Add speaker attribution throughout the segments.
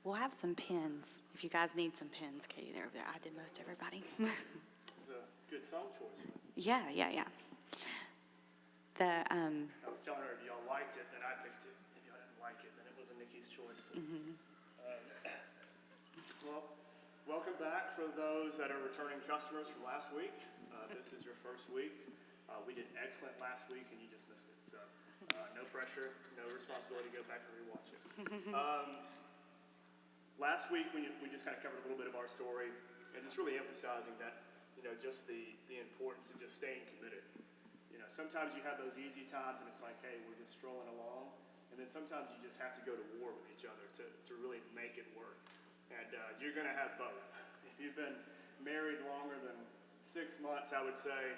Speaker 1: We'll have some pins. If you guys need some pins, Katie, there. I did most everybody.
Speaker 2: It's a good song choice.
Speaker 1: Yeah.
Speaker 2: I was telling her if y'all liked it, then I picked it. If y'all didn't like it, then it wasn't Nikki's choice. Well, welcome back for those that are returning customers from last week. This is your first week. We did excellent last week, and you just missed it. So no pressure, no responsibility to go back and rewatch it. Last week, we just kind of covered a little bit of our story, and just really emphasizing that, just the importance of just staying committed. Sometimes you have those easy times, and it's like, hey, we're just strolling along. And then sometimes you just have to go to war with each other to really make it work. And you're going to have both. If you've been married longer than 6 months, I would say,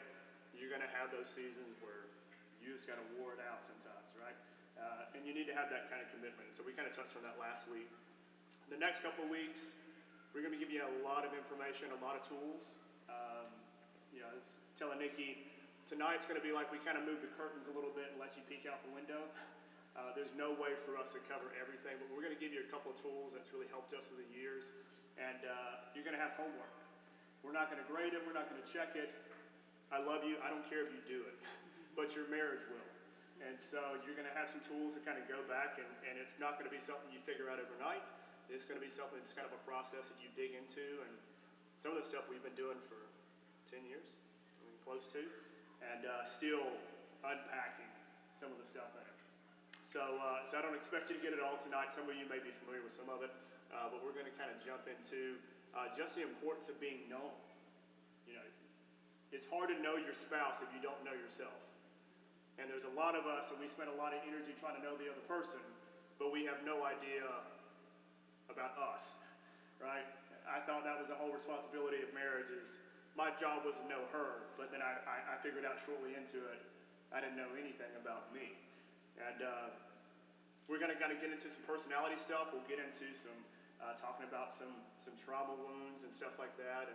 Speaker 2: you're going to have those seasons where you just got to war it out sometimes, right? And you need to have that kind of commitment. So we kind of touched on that last week. The next couple of weeks, we're going to give you a lot of information, a lot of tools. I was telling Nikki, tonight's going to be like we kind of move the curtains a little bit and let you peek out the window. There's no way for us to cover everything, but we're going to give you a couple of tools that's really helped us through the years. And you're going to have homework. We're not going to grade it. We're not going to check it. I love you. I don't care if you do it, but your marriage will. And so you're going to have some tools to kind of go back, and it's not going to be something you figure out overnight. It's going to be something that's kind of a process that you dig into. And some of the stuff we've been doing for 10 years, close to, and still unpacking some of the stuff in it. So I don't expect you to get it all tonight. Some of you may be familiar with some of it, but we're going to kind of jump into just the importance of being known. It's hard to know your spouse if you don't know yourself. And there's a lot of us, and we spend a lot of energy trying to know the other person, but we have no idea about us, right? I thought that was the whole responsibility of marriage is my job was to know her, but then I figured out shortly into it, I didn't know anything about me. And we're going to kind of get into some personality stuff. We'll get into some talking about some trauma wounds and stuff like that,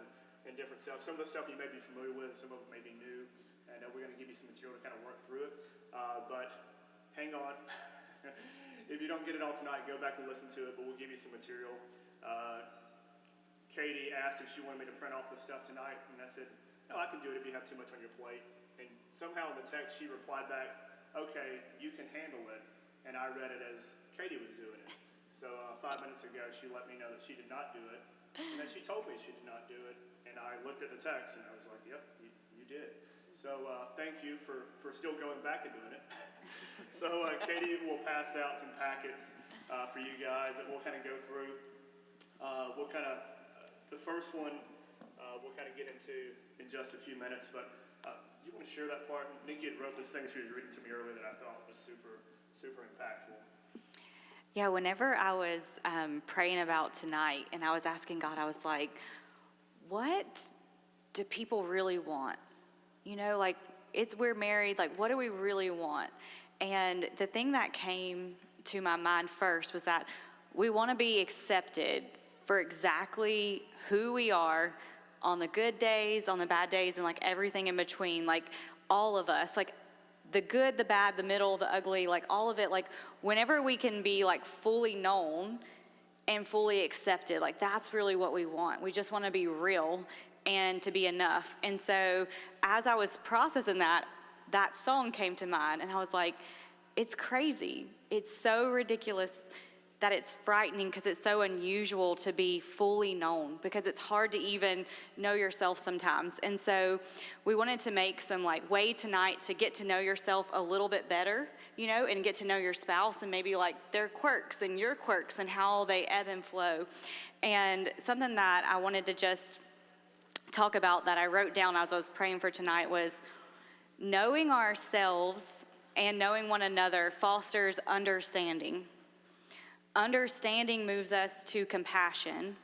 Speaker 2: and different stuff. Some of the stuff you may be familiar with, some of it may be new, and we're going to give you some material to kind of work through it. But hang on. If you don't get it all tonight, go back and listen to it, but we'll give you some material. Katie asked if she wanted me to print off the stuff tonight, and I said, no, I can do it if you have too much on your plate. And somehow in the text she replied back, okay, you can handle it, and I read it as Katie was doing it. So 5 minutes ago she let me know that she did not do it, and then she told me she did not do it, and I looked at the text and I was like, yep, you did. So thank you for still going back and doing it. So Katie will pass out some packets for you guys that we'll kind of go through. The first one we'll kind of get into in just a few minutes, but you want to share that part? Nikki had wrote this thing she was reading to me earlier that I thought was super, super impactful.
Speaker 1: Yeah, whenever I was praying about tonight and I was asking God, I was like, what do people really want? We're married, what do we really want? And the thing that came to my mind first was that we want to be accepted for exactly who we are on the good days, on the bad days, and everything in between, all of us, the good, the bad, the middle, the ugly, all of it, whenever we can be fully known and fully accepted, that's really what we want. We just want to be real and to be enough. And so as I was processing that song came to mind, and I was like, it's crazy. It's so ridiculous that it's frightening because it's so unusual to be fully known, because it's hard to even know yourself sometimes. And so we wanted to make some way tonight to get to know yourself a little bit better, and get to know your spouse and maybe their quirks and your quirks and how they ebb and flow. And something that I wanted to just talk about that I wrote down as I was praying for tonight was knowing ourselves and knowing one another fosters understanding. Understanding moves us to compassion.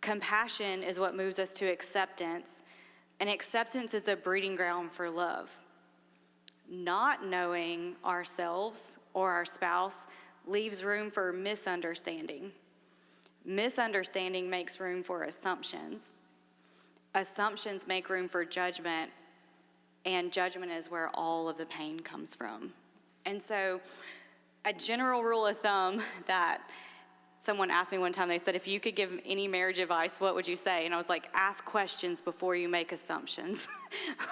Speaker 1: Compassion is what moves us to acceptance. And acceptance is a breeding ground for love. Not knowing ourselves or our spouse leaves room for misunderstanding. Misunderstanding makes room for assumptions. Assumptions make room for judgment. And judgment is where all of the pain comes from. And so a general rule of thumb that someone asked me one time, they said, if you could give any marriage advice, what would you say? And I was like, ask questions before you make assumptions.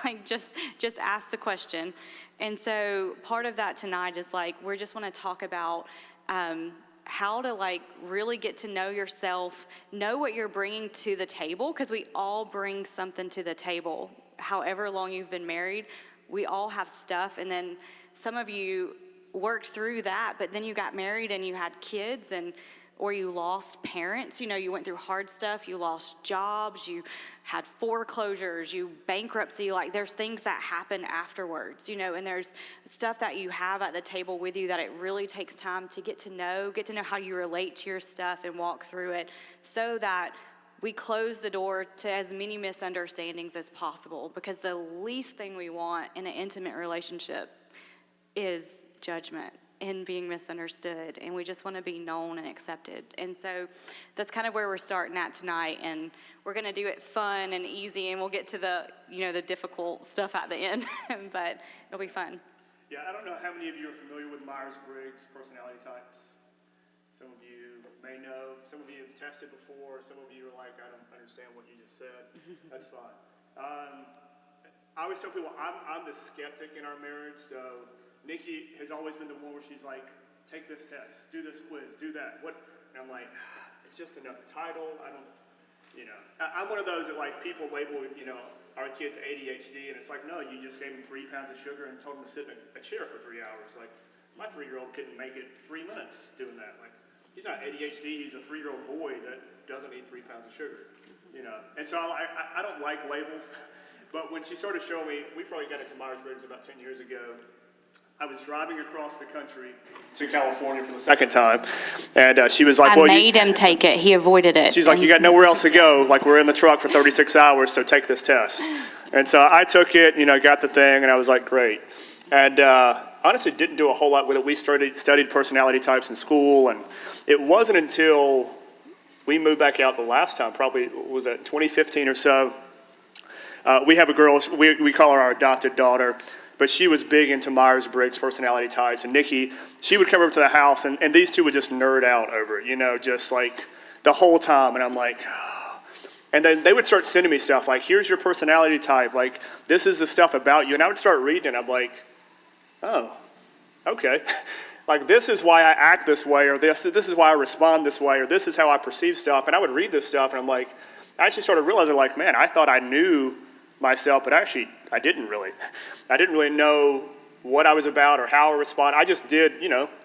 Speaker 1: Like, just ask the question. And so part of that tonight is like, we just want to talk about how to like really get to know yourself, know what you're bringing to the table, because we all bring something to the table. However long you've been married, we all have stuff. And then some of you worked through that, but then you got married and you had kids, or you lost parents. You know, you went through hard stuff, you lost jobs, you had foreclosures, you bankruptcy. Like, there's things that happen afterwards, you know, and there's stuff that you have at the table with you that it really takes time to get to know how you relate to your stuff and walk through it, so that we close the door to as many misunderstandings as possible, because the least thing we want in an intimate relationship is judgment and being misunderstood, and we just want to be known and accepted. And so that's kind of where we're starting at tonight, and we're going to do it fun and easy, and we'll get to the difficult stuff at the end, but it'll be fun.
Speaker 2: Yeah, I don't know how many of you are familiar with Myers-Briggs personality types. Some of you may know, some of you have tested before, some of you are like, I don't understand what you just said. That's fine. I always tell people I'm the skeptic in our marriage, so Nikki has always been the one where she's like, take this test, do this quiz, do that. What? And I'm like, it's just another title. I don't, I'm one of those that like people label, our kids ADHD, and it's like, no, you just gave them 3 pounds of sugar and told them to sit in a chair for 3 hours. Like, my 3-year-old couldn't make it 3 minutes doing that. Like, he's not ADHD, he's a 3-year-old boy that doesn't eat 3 pounds of sugar, And so I don't like labels, but when she started showing me, we probably got into Myers-Briggs about 10 years ago. I was driving across the country to California for the second time, and she was like,
Speaker 1: I made him take it. He avoided it.
Speaker 2: She's like, you got nowhere else to go. Like, we're in the truck for 36 hours, so take this test. And so I took it, got the thing, and I was like, great. And honestly, didn't do a whole lot with it. We studied personality types in school, and it wasn't until we moved back out the last time, probably was it 2015 or so. We have a girl, we call her our adopted daughter, but she was big into Myers-Briggs personality types. And Nikki, she would come over to the house, and these two would just nerd out over it, just like the whole time. And I'm like, oh. And then they would start sending me stuff like, here's your personality type. Like, this is the stuff about you. And I would start reading it. I'm like, oh, okay. Like, this is why I act this way, or this is why I respond this way, or this is how I perceive stuff. And I would read this stuff, and I'm like, I actually started realizing, like, man, I thought I knew myself, but actually I didn't really. I didn't really know what I was about or how I respond. I just did,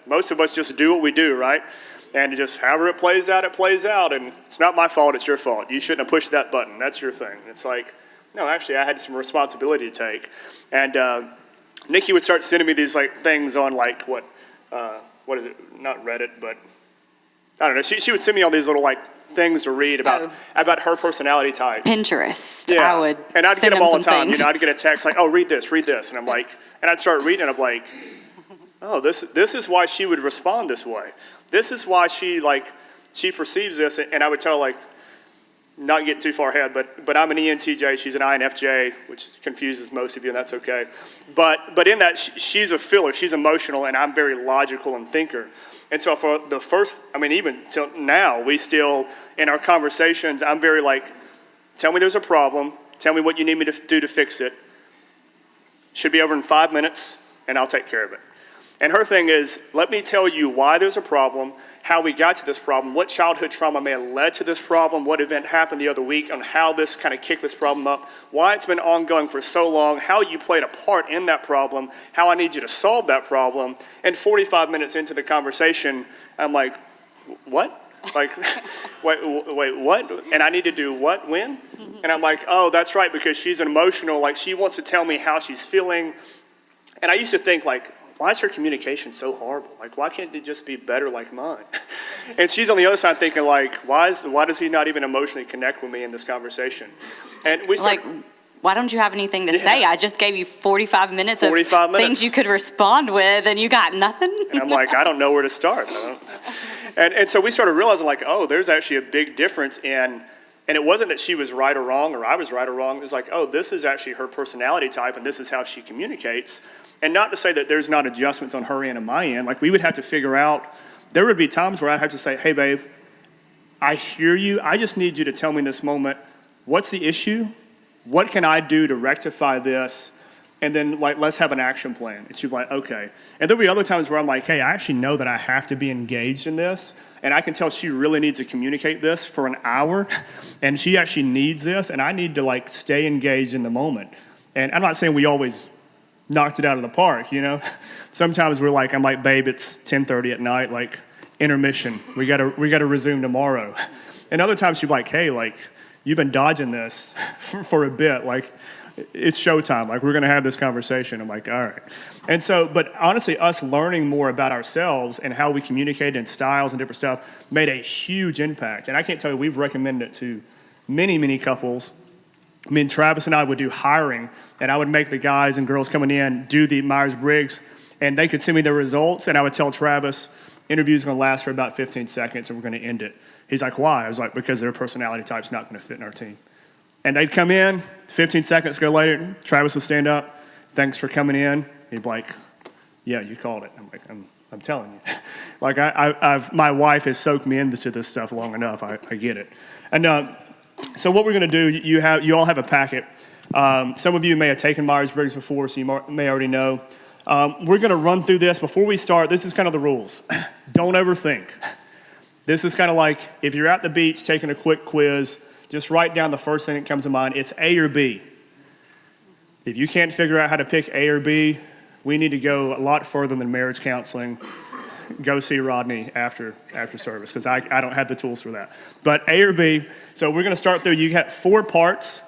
Speaker 2: most of us just do what we do, right? And just however it plays out, and it's not my fault, it's your fault. You shouldn't have pushed that button, that's your thing. It's like, no, actually I had some responsibility to take. And Nikki would start sending me these like things on like what is it, not Reddit, but I don't know. She would send me all these little like things to read about her personality types.
Speaker 1: Pinterest.
Speaker 2: Yeah.
Speaker 1: I would.
Speaker 2: And I'd get them all the time.
Speaker 1: Things.
Speaker 2: I'd get a text like, oh, read this, and I'm like, and I'd start reading, and I'm like, oh, this is why she would respond this way. This is why she perceives this, and I would tell her, like, not get too far ahead, but I'm an ENTJ, she's an INFJ, which confuses most of you, and that's okay. But in that, she's a feeler, she's emotional, and I'm very logical and thinker. And so for the first, even till now, we still, in our conversations, I'm very like, tell me there's a problem, tell me what you need me to do to fix it. Should be over in 5 minutes, and I'll take care of it. And her thing is, let me tell you why there's a problem, how we got to this problem, what childhood trauma may have led to this problem, what event happened the other week, on how this kind of kicked this problem up, why it's been ongoing for so long, how you played a part in that problem, how I need you to solve that problem. And 45 minutes into the conversation, I'm like, what? Like, wait, what? And I need to do what, when? And I'm like, oh, that's right, because she's an emotional, like she wants to tell me how she's feeling. And I used to think like, why is her communication so horrible? Like, why can't it just be better like mine? And she's on the other side thinking like, why does he not even emotionally connect with me in this conversation? And we start,
Speaker 1: like, why don't you have anything to say? I just gave you 45 minutes of things you could respond with, and you got nothing?
Speaker 2: And I'm like, I don't know where to start. And so we started realizing like, oh, there's actually a big difference in, and it wasn't that she was right or wrong, or I was right or wrong. It was like, oh, this is actually her personality type, and this is how she communicates. And not to say that there's not adjustments on her end and my end. Like, we would have to figure out, there would be times where I'd have to say, hey, babe, I hear you. I just need you to tell me in this moment, what's the issue? What can I do to rectify this? And then, like, let's have an action plan. And she'd be like, okay. And there'll be other times where I'm like, hey, I actually know that I have to be engaged in this. And I can tell she really needs to communicate this for an hour. And she actually needs this. And I need to, like, stay engaged in the moment. And I'm not saying we always knocked it out of the park, you know? Sometimes I'm like, babe, it's 10:30 at night, like, intermission. We gotta resume tomorrow. And other times she'd be like, hey, like, you've been dodging this for a bit. Like, it's showtime. Like, we're gonna have this conversation. I'm like, all right. And so, but honestly, us learning more about ourselves and how we communicate and styles and different stuff made a huge impact. And I can't tell you, we've recommended it to many, many couples. I mean, Travis and I would do hiring, and I would make the guys and girls coming in do the Myers-Briggs, and they could send me the results, and I would tell Travis, interview's gonna last for about 15 seconds, and we're gonna end it. He's like, why? I was like, because their personality type's not gonna fit in our team. And they'd come in, 15 seconds go later, Travis would stand up, thanks for coming in. He'd be like, yeah, you called it. I'm like, I'm telling you. Like, my wife has soaked me into this stuff long enough, I get it. And so what we're gonna do, you all have a packet. Some of you may have taken Myers-Briggs before, so you may already know. We're gonna run through this. Before we start, this is kind of the rules. Don't overthink. This is kind of like if you're at the beach taking a quick quiz, just write down the first thing that comes to mind. It's A or B. If you can't figure out how to pick A or B, we need to go a lot further than marriage counseling. Go see Rodney after service, because I don't have the tools for that. But A or B, so we're gonna start through, you got 4 parts.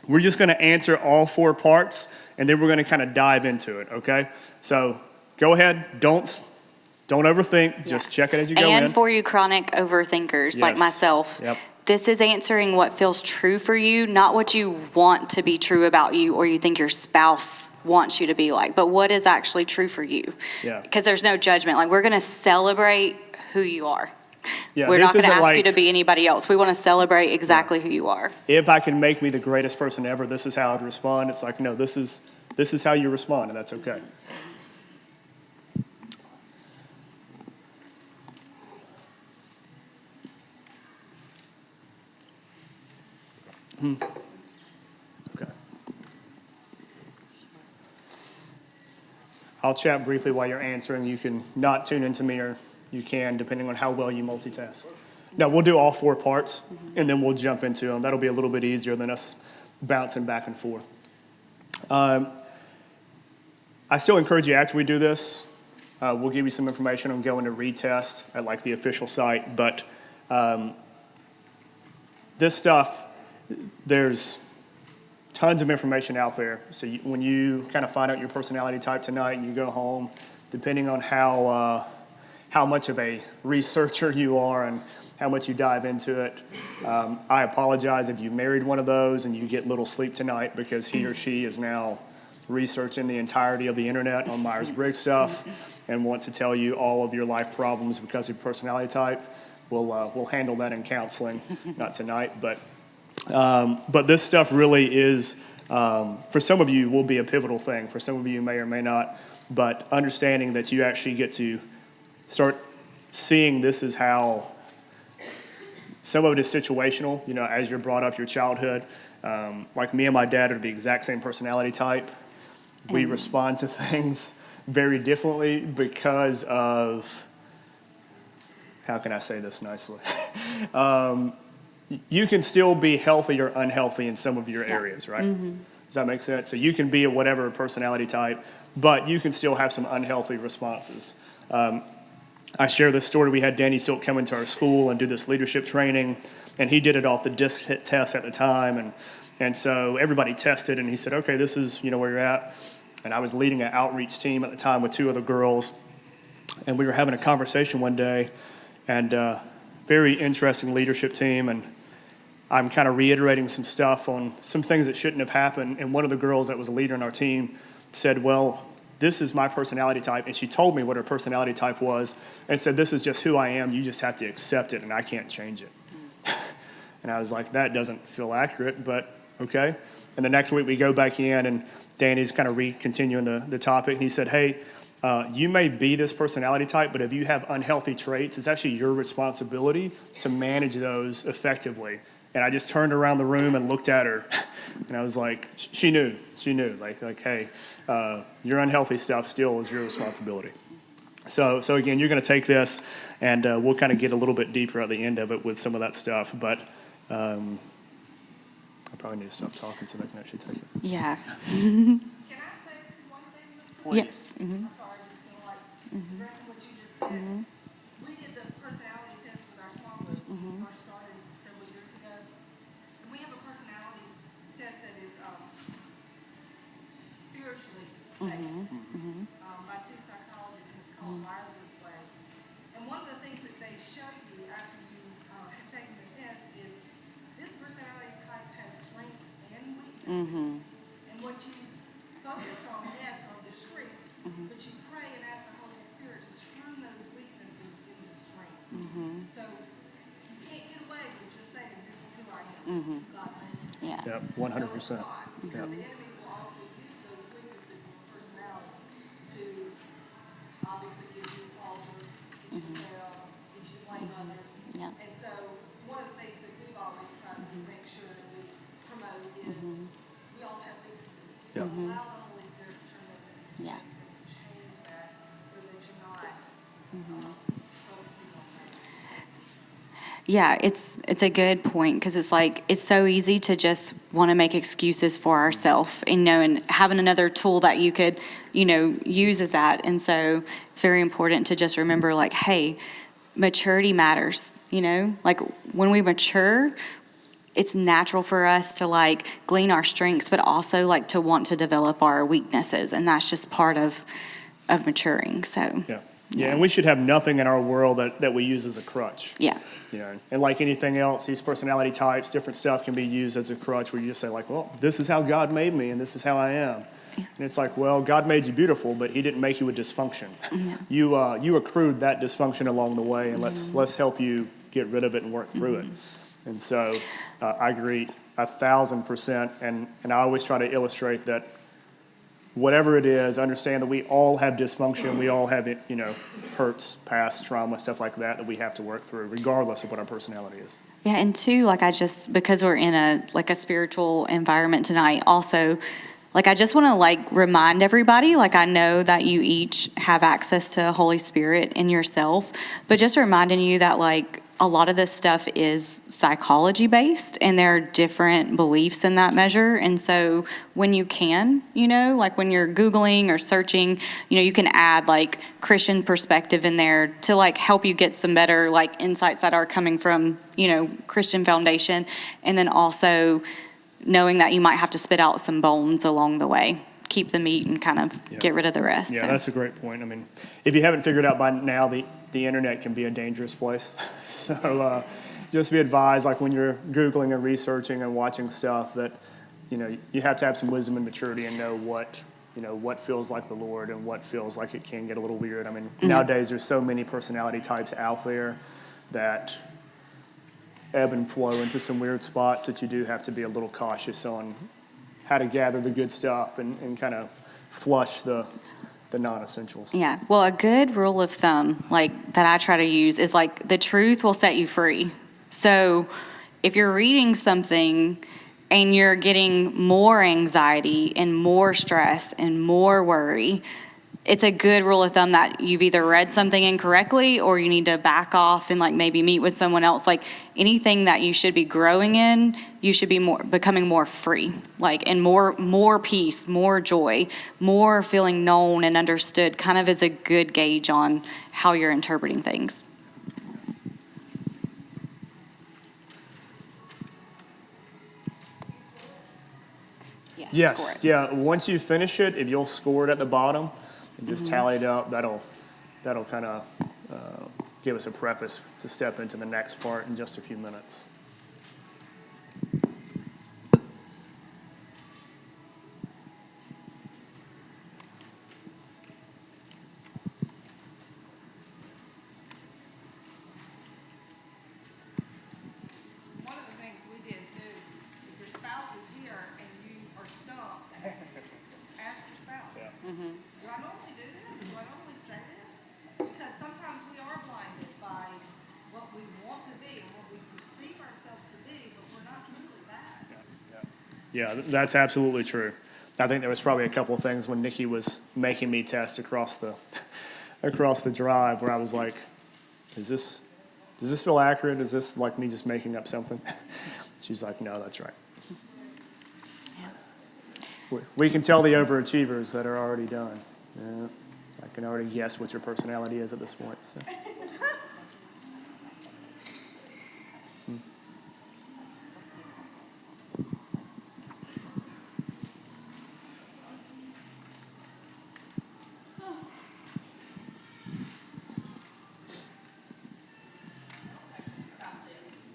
Speaker 2: We're just gonna answer all 4 parts, and then we're gonna kind of dive into it, okay? So go ahead, don't overthink, just check it as you go in.
Speaker 1: And for you chronic overthinkers like
Speaker 2: Yes.
Speaker 1: myself,
Speaker 2: Yep.
Speaker 1: this is answering what feels true for you, not what you want to be true about you or you think your spouse wants you to be like, but what is actually true for you.
Speaker 2: Yeah.
Speaker 1: Because there's no judgment. Like, we're going to celebrate who you are.
Speaker 2: Yeah,
Speaker 1: We're
Speaker 2: this
Speaker 1: not going to
Speaker 2: isn't
Speaker 1: ask you
Speaker 2: like,
Speaker 1: to be anybody else. We want to celebrate exactly who you are.
Speaker 2: if I can make me the greatest person ever, this is how I'd respond. It's like, no, this is how you respond, and that's okay. Okay. I'll chat briefly while you're answering. You can not tune into me, or you can, depending on how well you multitask. No, we'll do all 4 parts, and then we'll jump into them. That'll be a little bit easier than us bouncing back and forth. I still encourage you, after we do this, we'll give you some information on going to retest at like the official site, but this stuff, there's tons of information out there. So when you kind of find out your personality type tonight and you go home, depending on how much of a researcher you are and how much you dive into it, I apologize if you married one of those and you get little sleep tonight, because he or she is now researching the entirety of the internet on Myers-Briggs stuff and want to tell you all of your life problems because of your personality type. We'll handle that in counseling, not tonight, but this stuff really is, for some of you, will be a pivotal thing. For some of you, may or may not. But understanding that you actually get to start seeing this is how some of it is situational. You know, as you're brought up, your childhood. Like me and my dad are the exact same personality type. We respond to things very differently because of, how can I say this nicely? You can still be healthy or unhealthy in some of your areas, right? Mm-hmm. Does that make sense? So you can be a whatever personality type, but you can still have some unhealthy responses. I share this story. We had Danny Silk come into our school and do this leadership training, and he did it off the DISC test at the time, and so everybody tested, and he said, okay, this is where you're at. And I was leading an outreach team at the time with 2 other girls, and we were having a conversation one day, and very interesting leadership team, and I'm kind of reiterating some stuff on some things that shouldn't have happened, and one of the girls that was a leader in our team said, well, this is my personality type, and she told me what her personality type was, and said, this is just who I am, you just have to accept it, and I can't change it. And I was like, that doesn't feel accurate, but okay. And the next week we go back in, and Danny's kind of continuing the topic, and he said, hey, You may be this personality type, but if you have unhealthy traits, it's actually your responsibility to manage those effectively. And I just turned around the room and looked at her, and I was like, she knew, like, hey, your unhealthy stuff still is your responsibility. So again, you're going to take this, and we'll kind of get a little bit deeper at the end of it with some of that stuff. But I probably need to stop talking so I can actually take it.
Speaker 1: Yeah.
Speaker 3: Can I say one thing before?
Speaker 1: Yes.
Speaker 3: I'm sorry, I just feel like addressing what you just said. We did the personality test with our small group when we first started several years ago. And we have a personality test that is spiritually based by two psychologists, and it's called Wired This Way. And one of the things that they show you after you have taken the test is this personality type has strengths and weaknesses. And what you focus on, yes, are the strengths, but you pray and ask the Holy Spirit to turn those weaknesses into strengths. So you can't get away with just saying, this is who I am, this is who God made me.
Speaker 1: Yeah.
Speaker 2: Yep, 100%.
Speaker 3: Because the enemy will also use those weaknesses in your personality to obviously give you falter, get you fail, get you blame others.
Speaker 1: Yeah.
Speaker 3: And so one of the things that we've always tried to make sure that we promote is we all have weaknesses.
Speaker 2: Yeah.
Speaker 3: Allow the Holy Spirit to turn those into
Speaker 1: Yeah.
Speaker 3: strength and change that so that you're not focusing on that.
Speaker 1: Yeah, it's a good point because it's like it's so easy to just want to make excuses for ourselves, and having another tool that you could, use is that. And so it's very important to just remember, like, hey, maturity matters. Like when we mature, it's natural for us to like glean our strengths, but also like to want to develop our weaknesses, and that's just part of maturing. So
Speaker 2: Yeah, and we should have nothing in our world that we use as a crutch.
Speaker 1: yeah.
Speaker 2: And like anything else, these personality types, different stuff can be used as a crutch where you just say like, well, this is how God made me and this is how I am. And it's like, well, God made you beautiful, but he didn't make you with dysfunction. You accrued that dysfunction along the way, and let's help you get rid of it and work through it. And so I agree 1,000%. And I always try to illustrate that whatever it is, understand that we all have dysfunction. We all have, hurts, past trauma, stuff like that we have to work through, regardless of what our personality is.
Speaker 1: Yeah, and two, because we're in a spiritual environment tonight, also, I just want to remind everybody, I know that you each have access to Holy Spirit in yourself, but just reminding you that a lot of this stuff is psychology based, and there are different beliefs in that measure. And so when you can, when you're Googling or searching, you can add Christian perspective in there to help you get some better insights that are coming from, Christian foundation. And then also knowing that you might have to spit out some bones along the way. Keep the meat and kind of get rid of the rest.
Speaker 2: Yeah, that's a great point. I mean, if you haven't figured out by now, the internet can be a dangerous place. So just be advised, when you're Googling and researching and watching stuff, that, you have to have some wisdom and maturity and know what feels like the Lord and what feels like it can get a little weird. I mean, nowadays there's so many personality types out there that ebb and flow into some weird spots that you do have to be a little cautious on how to gather the good stuff and kind of flush the non-essentials.
Speaker 1: Yeah. Well, a good rule of thumb, that I try to use is the truth will set you free. So if you're reading something and you're getting more anxiety and more stress and more worry, it's a good rule of thumb that you've either read something incorrectly or you need to back off and maybe meet with someone else. Anything that you should be growing in, you should be becoming more free, and more peace, more joy, more feeling known and understood, kind of is a good gauge on how you're interpreting things.
Speaker 2: Yes. Yeah. Once you finish it, if you'll score it at the bottom and just tally it up, that'll kind of give us a preface to step into the next part in just a few minutes.
Speaker 3: One of the things we did too, if your spouse is here and you are stumped, ask your spouse.
Speaker 2: Yeah.
Speaker 3: Do I normally do this? Do I normally
Speaker 2: Yeah, that's absolutely true. I think there was probably a couple of things when Nikki was making me test across the across the drive where I was like, does this feel accurate? Is this like me just making up something? She's like, no, that's right. We can tell the overachievers that are already done. Yeah, I can already guess what your personality is at this point. So.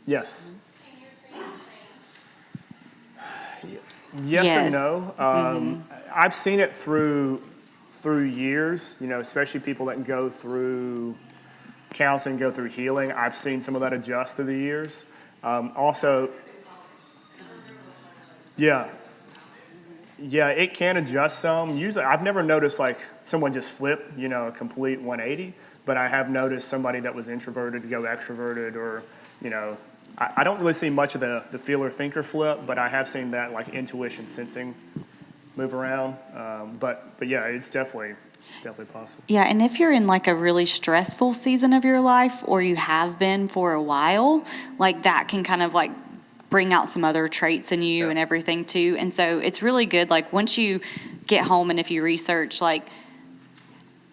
Speaker 2: Yes. Yes and
Speaker 1: Yes.
Speaker 2: no. I've seen it through years, you know, especially people that go through counseling, go through healing. I've seen some of that adjust through the years. Also, yeah, it can adjust some. Usually, I've never noticed like someone just flip, you know, a complete 180. But I have noticed somebody that was introverted to go extroverted, or, you know, I don't really see much of the feeler thinker flip, but I have seen that like intuition sensing move around. But yeah, it's definitely possible.
Speaker 1: Yeah, and if you're in like a really stressful season of your life, or you have been for a while, like that can kind of like bring out some other traits in you
Speaker 2: Yeah.
Speaker 1: and everything too. And so it's really good, like once you get home and if you research, like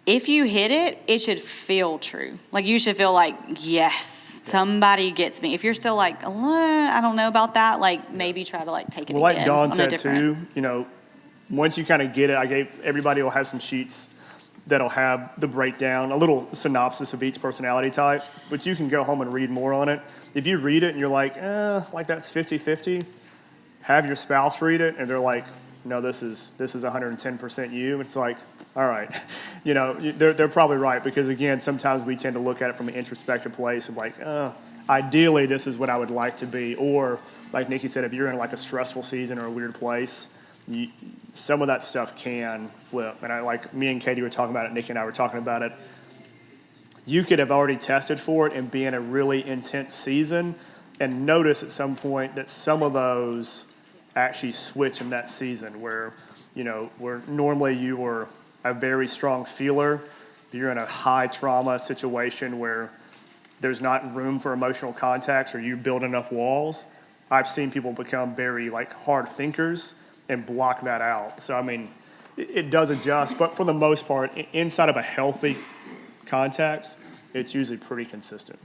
Speaker 1: if you hit it, it should feel true. Like you should feel like, yes, somebody gets me. If you're still like, I don't know about that, like maybe try to like take it
Speaker 2: Well, like
Speaker 1: again
Speaker 2: Dawn
Speaker 1: on a
Speaker 2: said
Speaker 1: different.
Speaker 2: too, you know, once you kind of get it, everybody will have some sheets that'll have the breakdown, a little synopsis of each personality type, but you can go home and read more on it. If you read it and you're like that's 50-50, have your spouse read it and they're like, no, this is 110% you. It's like, all right, you know, they're probably right, because again, sometimes we tend to look at it from an introspective place of like, ideally this is what I would like to be, or like Nikki said, if you're in like a stressful season or a weird place, some of that stuff can flip. And I, like me and Katie were talking about it, Nikki and I were talking about it. You could have already tested for it and be in a really intense season and notice at some point that some of those actually switch in that season where, you know, where normally you were a very strong feeler, you're in a high trauma situation where there's not room for emotional contacts or you build enough walls. I've seen people become very like hard thinkers and block that out. So, I mean, it does adjust, but for the most part, inside of a healthy context, it's usually pretty consistent.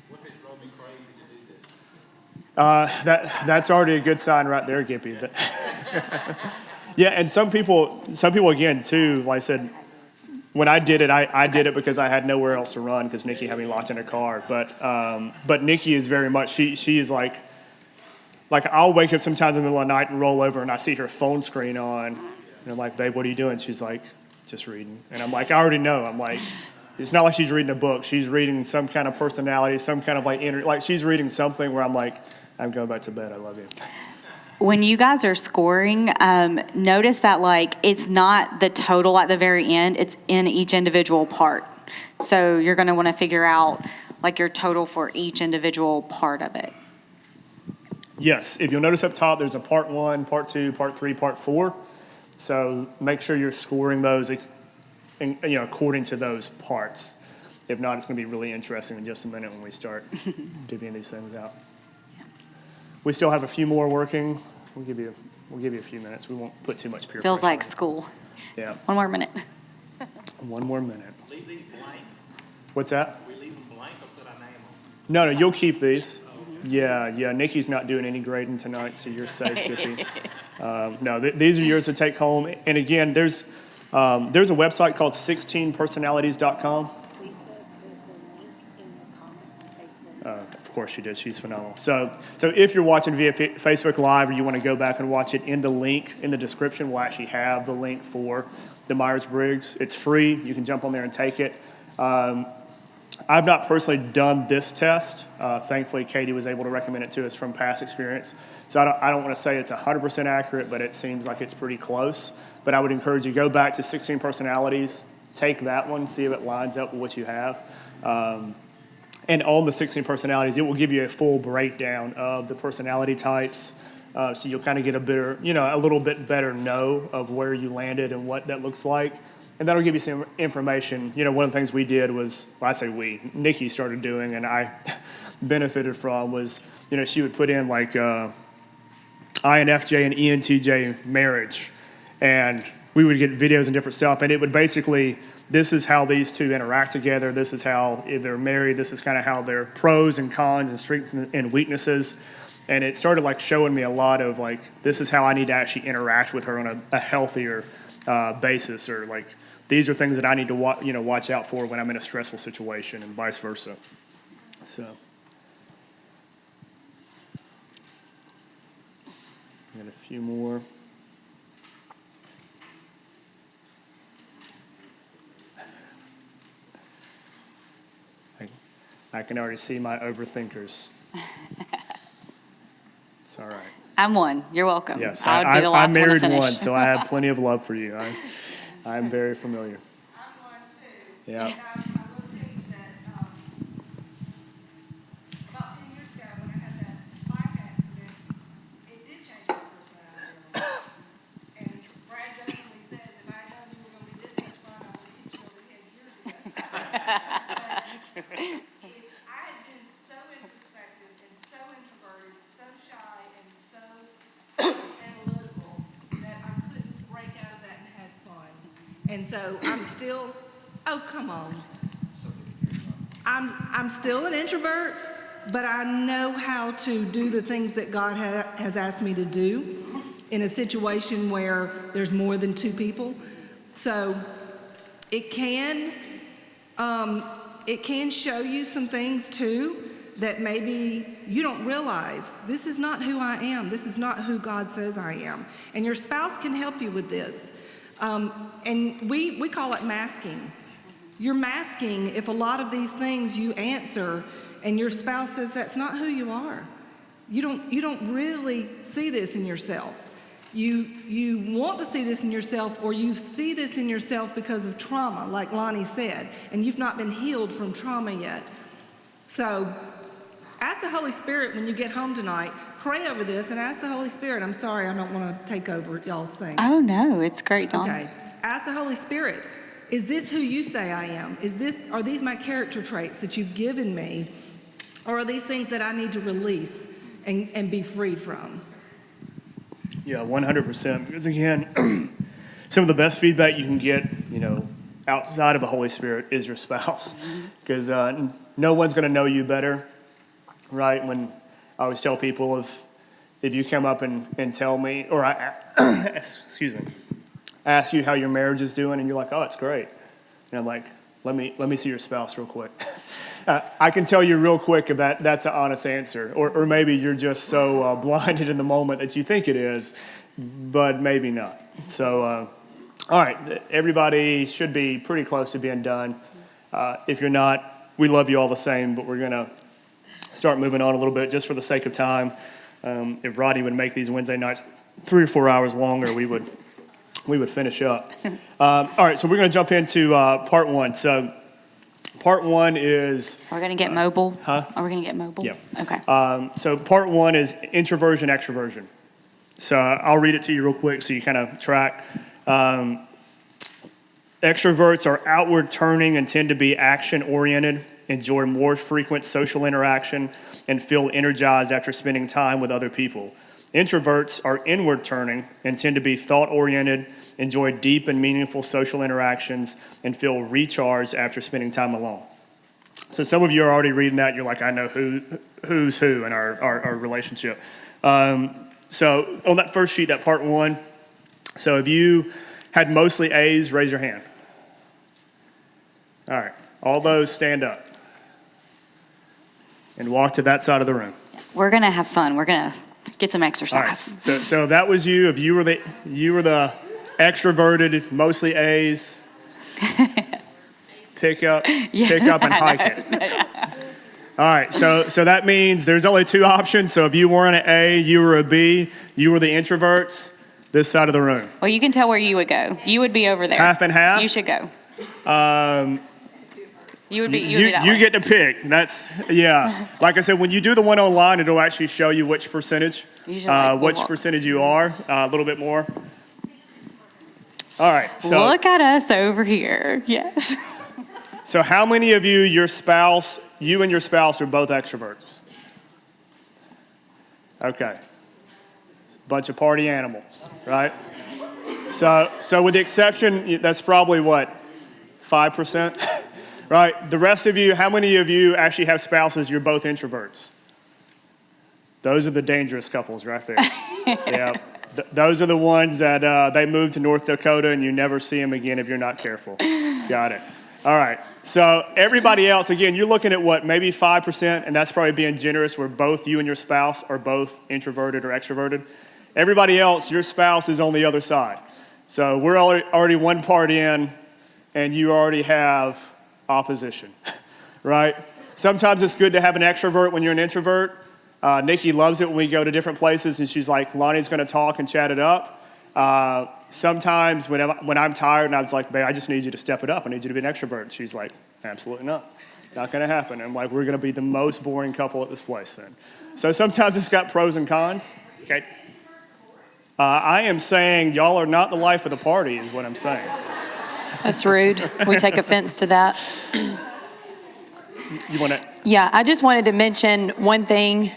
Speaker 4: What has drove me crazy to do this?
Speaker 2: That's already a good sign right there, Gippy. Yeah, and some people again too, like I said, when I did it, I did it because I had nowhere else to run because Nikki had me locked in a car. But Nikki is very much, she is like I'll wake up sometimes in the middle of the night and roll over and I see her phone screen on. And I'm like, babe, what are you doing? She's like, just reading. And I'm like, I already know. I'm like, it's not like she's reading a book. She's reading some kind of personality, some kind of like she's reading something where I'm like, I'm going back to bed. I love you.
Speaker 1: When you guys are scoring, notice that like it's not the total at the very end, it's in each individual part. So you're going to want to figure out like your total for each individual part of it.
Speaker 2: Yes, if you'll notice up top, there's a part 1, part 2, part 3, part 4. So make sure you're scoring those according to those parts. If not, it's going to be really interesting in just a minute when we start divvying these things out. We still have a few more working. We'll give you a few minutes. We won't put too much peer
Speaker 1: Feels
Speaker 2: pressure
Speaker 1: like
Speaker 2: on it.
Speaker 1: school.
Speaker 2: Yeah.
Speaker 1: One more minute.
Speaker 2: One more minute.
Speaker 4: Leave these blank.
Speaker 2: What's that?
Speaker 4: We leave them blank or put our name on them?
Speaker 2: No, you'll keep these. Yeah. Nikki's not doing any grading tonight, so you're safe, Gippy. No, these are yours to take home. And again, there's a website called 16personalities.com. Of course she did. She's phenomenal. So if you're watching via Facebook Live or you want to go back and watch it, in the link in the description, we'll actually have the link for the Myers-Briggs. It's free. You can jump on there and take it. I've not personally done this test. Thankfully, Katie was able to recommend it to us from past experience. So I don't want to say it's 100% accurate, but it seems like it's pretty close. But I would encourage you, go back to 16 personalities, take that one, see if it lines up with what you have. And on the 16 personalities, it will give you a full breakdown of the personality types, So you'll kind of get a little bit better know of where you landed and what that looks like. And that'll give you some information. One of the things we did was, well, I say we, Nikki started doing, and I benefited from was, she would put in like INFJ and ENTJ marriage. And we would get videos and different stuff. And it would basically, this is how these two interact together. This is how, if they're married, this is kind of how their pros and cons and strengths and weaknesses. And it started like showing me a lot of like, this is how I need to actually interact with her on a healthier basis, or like, these are things that I need to watch out for when I'm in a stressful situation, and vice versa. So, got a few more. I can already see my overthinkers. It's all right.
Speaker 1: I'm one. You're welcome.
Speaker 2: Yes,
Speaker 1: I would be the last
Speaker 2: I'm married
Speaker 1: one to finish.
Speaker 2: one, so I have plenty of love for you. I'm very familiar.
Speaker 3: I'm one too.
Speaker 2: Yeah.
Speaker 3: And I will tell you that about 10 years ago when I had that bike accident, it did change my personality. And Brad jokingly says, if I had known you were going to be this much fun, I would have hit you over the head years ago. I had been so introspective and so introverted, so shy and so analytical that I couldn't break out of that and have fun. And so I'm still, oh, come on. I'm still an introvert, but I know how to do the things that God has asked me to do in a situation where there's more than two people. So it can show you some things too that maybe you don't realize. This is not who I am. This is not who God says I am. And your spouse can help you with this. And we call it masking. You're masking if a lot of these things you answer and your spouse says that's not who you are. You don't really see this in yourself. You want to see this in yourself, or you see this in yourself because of trauma, like Lonnie said, and you've not been healed from trauma yet. So ask the Holy Spirit when you get home tonight, pray over this and ask the Holy Spirit. I'm sorry, I don't want to take over y'all's thing.
Speaker 1: Oh, no, it's great, Dawn.
Speaker 3: Okay. Ask the Holy Spirit, is this who you say I am? Are these my character traits that you've given me? Or are these things that I need to release and be freed from?
Speaker 2: Yeah, 100%. Because again, some of the best feedback you can get, outside of the Holy Spirit is your spouse. Because no one's going to know you better, right? When I always tell people, if you come up and tell me, or excuse me, ask you how your marriage is doing, and you're like, oh, it's great. And I'm like, let me see your spouse real quick. I can tell you real quick about that's an honest answer. Or maybe you're just so blinded in the moment that you think it is, but maybe not. So, all right, everybody should be pretty close to being done. If you're not, we love you all the same, but we're going to start moving on a little bit just for the sake of time. If Rodney would make these Wednesday nights 3 or 4 hours longer, we would finish up. All right, so we're going to jump into part one. So part one is...
Speaker 1: Are we going to get mobile?
Speaker 2: Huh?
Speaker 1: Are we going to get mobile?
Speaker 2: Yeah.
Speaker 1: Okay.
Speaker 2: So part one is introversion, extroversion. So I'll read it to you real quick so you kind of track. Extroverts are outward turning and tend to be action-oriented, enjoy more frequent social interaction, and feel energized after spending time with other people. Introverts are inward turning and tend to be thought-oriented, enjoy deep and meaningful social interactions, and feel recharged after spending time alone. So some of you are already reading that. You're like, I know who's who in our relationship. So on that first sheet, that part one, so if you had mostly A's, raise your hand. All right. All those stand up and walk to that side of the room.
Speaker 1: We're going to have fun. We're going to get some
Speaker 2: All
Speaker 1: exercise.
Speaker 2: right. So that was you. If you were the extroverted, mostly A's, pick up and hike it. All right. So that means there's only two options. So if you weren't an A, you were a B, you were the introverts, this side of the room.
Speaker 1: Well, you can tell where you would go. You would be over there.
Speaker 2: Half and half?
Speaker 1: You should go. You would be that
Speaker 2: You
Speaker 1: way.
Speaker 2: get to pick. That's, yeah. Like I said, when you do the one online, it'll actually show you which percentage,
Speaker 1: Usually, like,
Speaker 2: which
Speaker 1: well,
Speaker 2: percentage you are, a little bit more. All right. So,
Speaker 1: Look at us over here. Yes.
Speaker 2: so how many of you, you and your spouse are both extroverts? Okay. Bunch of party animals, right? So with the exception, that's probably what, 5%? Right? The rest of you, how many of you actually have spouses, you're both introverts? Those are the dangerous couples right there. Yeah. Those are the ones that they move to North Dakota and you never see them again if you're not careful. Got it. All right. So everybody else, again, you're looking at what, maybe 5%, and that's probably being generous, where both you and your spouse are both introverted or extroverted. Everybody else, your spouse is on the other side. So we're already one part in, and you already have opposition, right? Sometimes it's good to have an extrovert when you're an introvert. Nikki loves it when we go to different places, and she's like, Lonnie's going to talk and chat it up. Sometimes when I'm tired and I was like, babe, I just need you to step it up. I need you to be an extrovert. And she's like, absolutely not. Not going to happen. I'm like, we're going to be the most boring couple at this place then. So sometimes it's got pros and cons. Okay. I am saying y'all are not the life of the party is what I'm saying.
Speaker 5: That's rude. We take offense to that.
Speaker 2: You want to?
Speaker 5: Yeah, I just wanted to mention one thing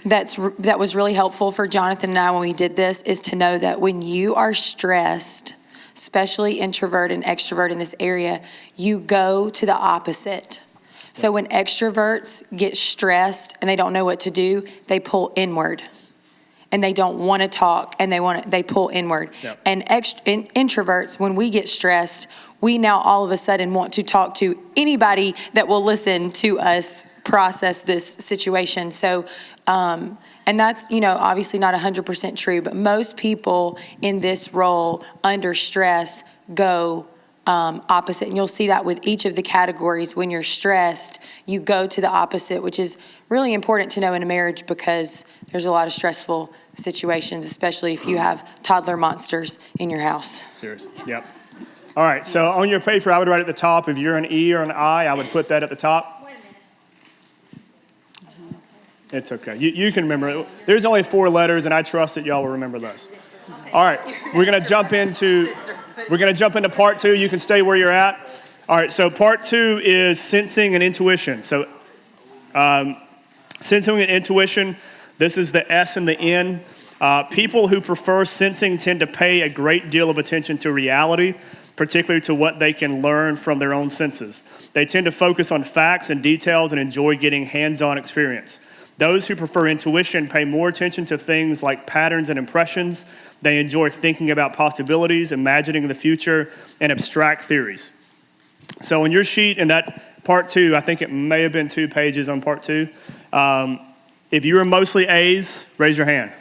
Speaker 5: that was really helpful for Jonathan and I when we did this, is to know that when you are stressed, especially introvert and extrovert in this area, you go to the opposite. So when extroverts get stressed and they don't know what to do, they pull inward. And they don't want to talk, and they pull inward.
Speaker 2: Yep.
Speaker 5: And introverts, when we get stressed, we now all of a sudden want to talk to anybody that will listen to us process this situation. So, and that's, obviously not 100% true, but most people in this role under stress go opposite. And you'll see that with each of the categories. When you're stressed, you go to the opposite, which is really important to know in a marriage, because there's a lot of stressful situations, especially if you have toddler monsters in your house.
Speaker 2: Serious. Yep. All right. So on your paper, I would write at the top, if you're an E or an I would put that at the top.
Speaker 3: Wait a minute.
Speaker 2: It's okay. You can remember it. There's only 4 letters, and I trust that y'all will remember those. All right. We're going to jump into part 2. You can stay where you're at. All right. So part 2 is sensing and intuition. So sensing and intuition, this is the S and the N. People who prefer sensing tend to pay a great deal of attention to reality, particularly to what they can learn from their own senses. They tend to focus on facts and details and enjoy getting hands-on experience. Those who prefer intuition pay more attention to things like patterns and impressions. They enjoy thinking about possibilities, imagining the future, and abstract theories. So in your sheet in that part 2, I think it may have been 2 pages on part 2. If you were mostly A's, raise your hand.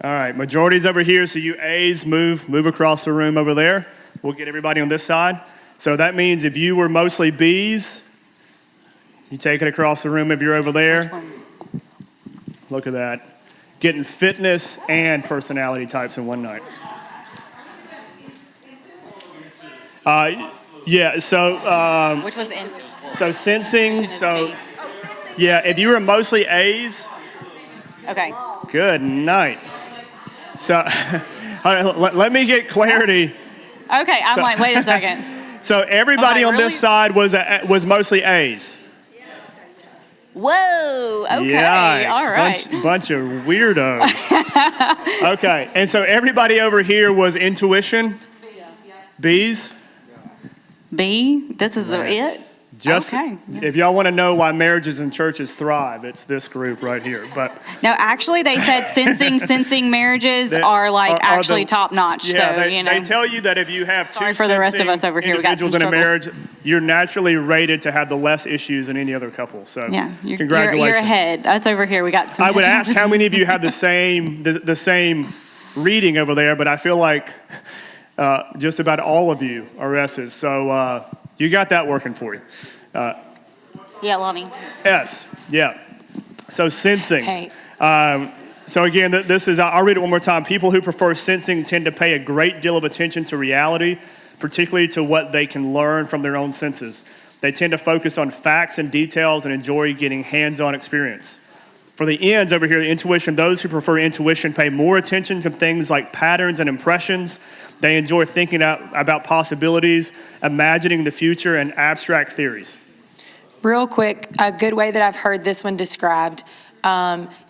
Speaker 2: All right, majority's over here, so you A's move across the room over there. We'll get everybody on this side. So that means if you were mostly B's, you take it across the room if you're over there. Look at that. Getting fitness and personality types in one night. Yeah, so
Speaker 1: Which one's in?
Speaker 2: so sensing,
Speaker 1: is
Speaker 2: so
Speaker 1: B.
Speaker 2: yeah, if you were mostly A's,
Speaker 1: Okay.
Speaker 2: good night. So let me get clarity.
Speaker 1: Okay, I'm like, wait a second.
Speaker 2: So everybody
Speaker 1: I'm
Speaker 2: on
Speaker 1: like,
Speaker 2: this side was mostly A's.
Speaker 1: Whoa. Okay.
Speaker 2: Yikes.
Speaker 1: All right.
Speaker 2: Bunch of weirdos. Okay, and so everybody over here was intuition? B's?
Speaker 1: B. This is it.
Speaker 2: Just
Speaker 1: Okay.
Speaker 2: if y'all want to know why marriages and churches thrive, it's this group right here. But
Speaker 1: No, actually, they said sensing marriages
Speaker 2: They
Speaker 1: are like
Speaker 2: are
Speaker 1: actually
Speaker 2: the-
Speaker 1: top notch.
Speaker 2: yeah,
Speaker 1: so
Speaker 2: they tell you that if you have
Speaker 1: Sorry
Speaker 2: two
Speaker 1: for the rest of
Speaker 2: sensing
Speaker 1: us over here. We got some
Speaker 2: individuals in a
Speaker 1: struggles.
Speaker 2: marriage, you're naturally rated to have the less issues than any other couple. So
Speaker 1: yeah,
Speaker 2: congratulations.
Speaker 1: You're ahead. Us over here, we got some.
Speaker 2: I would ask how many of you have the same reading over there, but I feel like just about all of you are S's. So you got that working for you.
Speaker 1: Yeah, Lonnie.
Speaker 2: S, yeah. So sensing.
Speaker 5: Hey.
Speaker 2: So again, this is, I'll read it one more time. People who prefer sensing tend to pay a great deal of attention to reality, particularly to what they can learn from their own senses. They tend to focus on facts and details and enjoy getting hands-on experience. For the N's over here, the intuition, those who prefer intuition pay more attention to things like patterns and impressions. They enjoy thinking about possibilities, imagining the future, and abstract theories.
Speaker 5: Real quick, a good way that I've heard this one described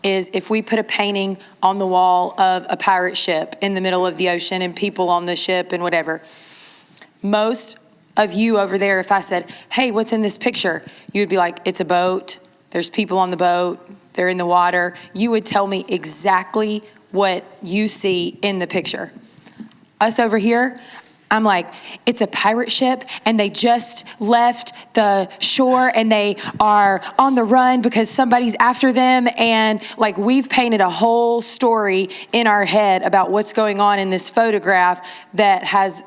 Speaker 5: is if we put a painting on the wall of a pirate ship in the middle of the ocean and people on the ship and whatever. Most of you over there, if I said, hey, what's in this picture? You would be like, it's a boat. There's people on the boat. They're in the water. You would tell me exactly what you see in the picture. Us over here, I'm like, it's a pirate ship and they just left the shore and they are on the run because somebody's after them. And like we've painted a whole story in our head about what's going on in this photograph that has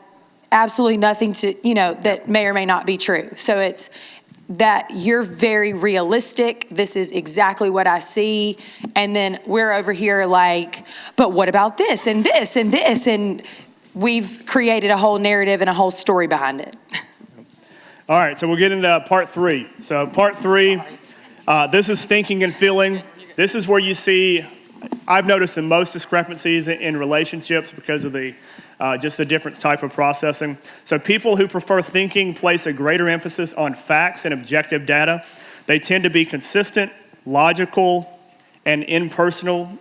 Speaker 5: absolutely nothing to, that may or may not be true. So it's that you're very realistic. This is exactly what I see. And then we're over here like, but what about this and this and this? And we've created a whole narrative and a whole story behind it.
Speaker 2: All right, so we'll get into part 3. So part 3, this is thinking and feeling. This is where you see, I've noticed the most discrepancies in relationships because of just the different type of processing. So people who prefer thinking place a greater emphasis on facts and objective data. They tend to be consistent, logical, and impersonal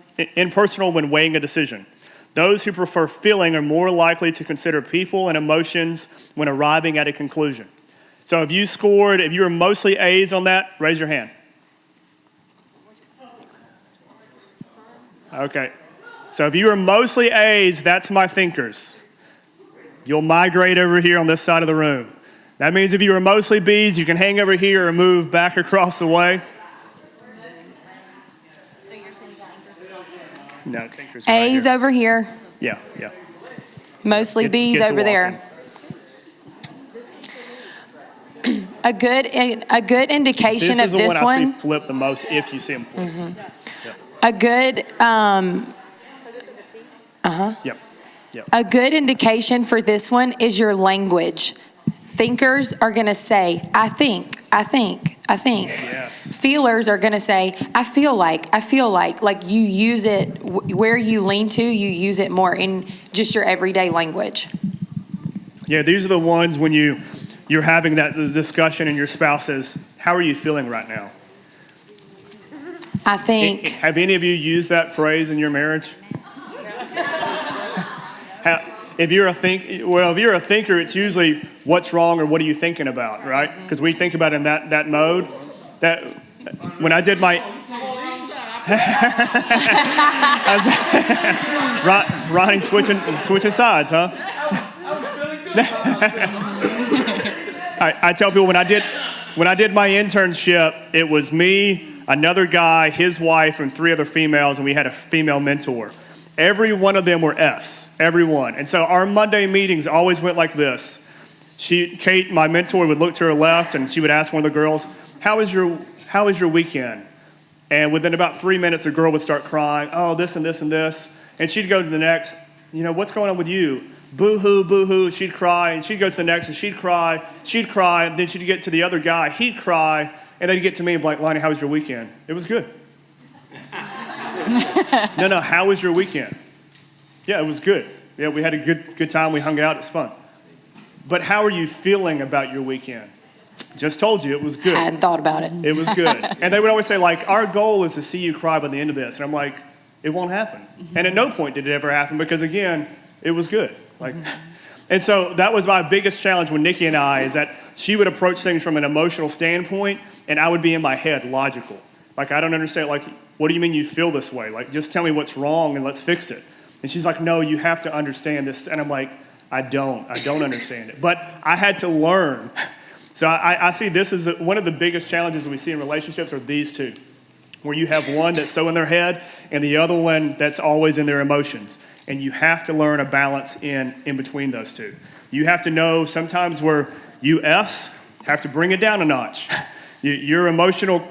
Speaker 2: when weighing a decision. Those who prefer feeling are more likely to consider people and emotions when arriving at a conclusion. So if you were mostly A's on that, raise your hand. Okay. So if you were mostly A's, that's my thinkers. You'll migrate over here on this side of the room. That means if you were mostly B's, you can hang over here or move back across the way. No, thinkers are right
Speaker 5: A's
Speaker 2: here.
Speaker 5: over here,
Speaker 2: Yeah.
Speaker 5: mostly B's
Speaker 2: Get to
Speaker 5: over there. A good indication
Speaker 2: This is
Speaker 5: of
Speaker 2: the
Speaker 5: this
Speaker 2: one I see
Speaker 5: one.
Speaker 2: flip the most if you see him flip.
Speaker 5: A good
Speaker 2: Yep.
Speaker 5: A good indication for this one is your language. Thinkers are going to say, I think.
Speaker 2: Yes.
Speaker 5: Feelers are going to say, I feel like. Like you use it, where you lean to, you use it more in just your everyday language.
Speaker 2: Yeah, these are the ones when you're having that discussion and your spouse says, how are you feeling right now?
Speaker 5: I think.
Speaker 2: Have any of you used that phrase in your marriage? If you're a thinker, it's usually what's wrong or what are you thinking about, right? Because we think about it in that mode. That when I did my Ronnie switching sides, huh? I tell people when I did my internship, it was me, another guy, his wife, and 3 other females, and we had a female mentor. Every one of them were F's, every one. And so our Monday meetings always went like this. Kate, my mentor, would look to her left, and she would ask one of the girls, how was your weekend? And within about 3 minutes, the girl would start crying, oh, this and this and this. And she'd go to the next, what's going on with you? Boo-hoo, boo-hoo, she'd cry. And she'd go to the next, and she'd cry. And then she'd get to the other guy, he'd cry. And they'd get to me and be like, Lonnie, how was your weekend? It was good. No, how was your weekend? Yeah, it was good. Yeah, we had a good time. We hung out. It was fun. But how are you feeling about your weekend? Just told you, it was good.
Speaker 5: I hadn't thought about it.
Speaker 2: It was good. And they would always say, like, our goal is to see you cry by the end of this. And I'm like, it won't happen. And at no point did it ever happen because, again, it was good. And so that was my biggest challenge with Nikki and I, is that she would approach things from an emotional standpoint, and I would be in my head logical. Like, I don't understand. Like, what do you mean you feel this way? Like, just tell me what's wrong and let's fix it. And she's like, no, you have to understand this. And I'm like, I don't understand it. But I had to learn. So I see this as one of the biggest challenges we see in relationships are these two, where you have one that's so in their head and the other one that's always in their emotions. And you have to learn a balance in between those two. You have to know sometimes where you F's have to bring it down a notch. Your emotional,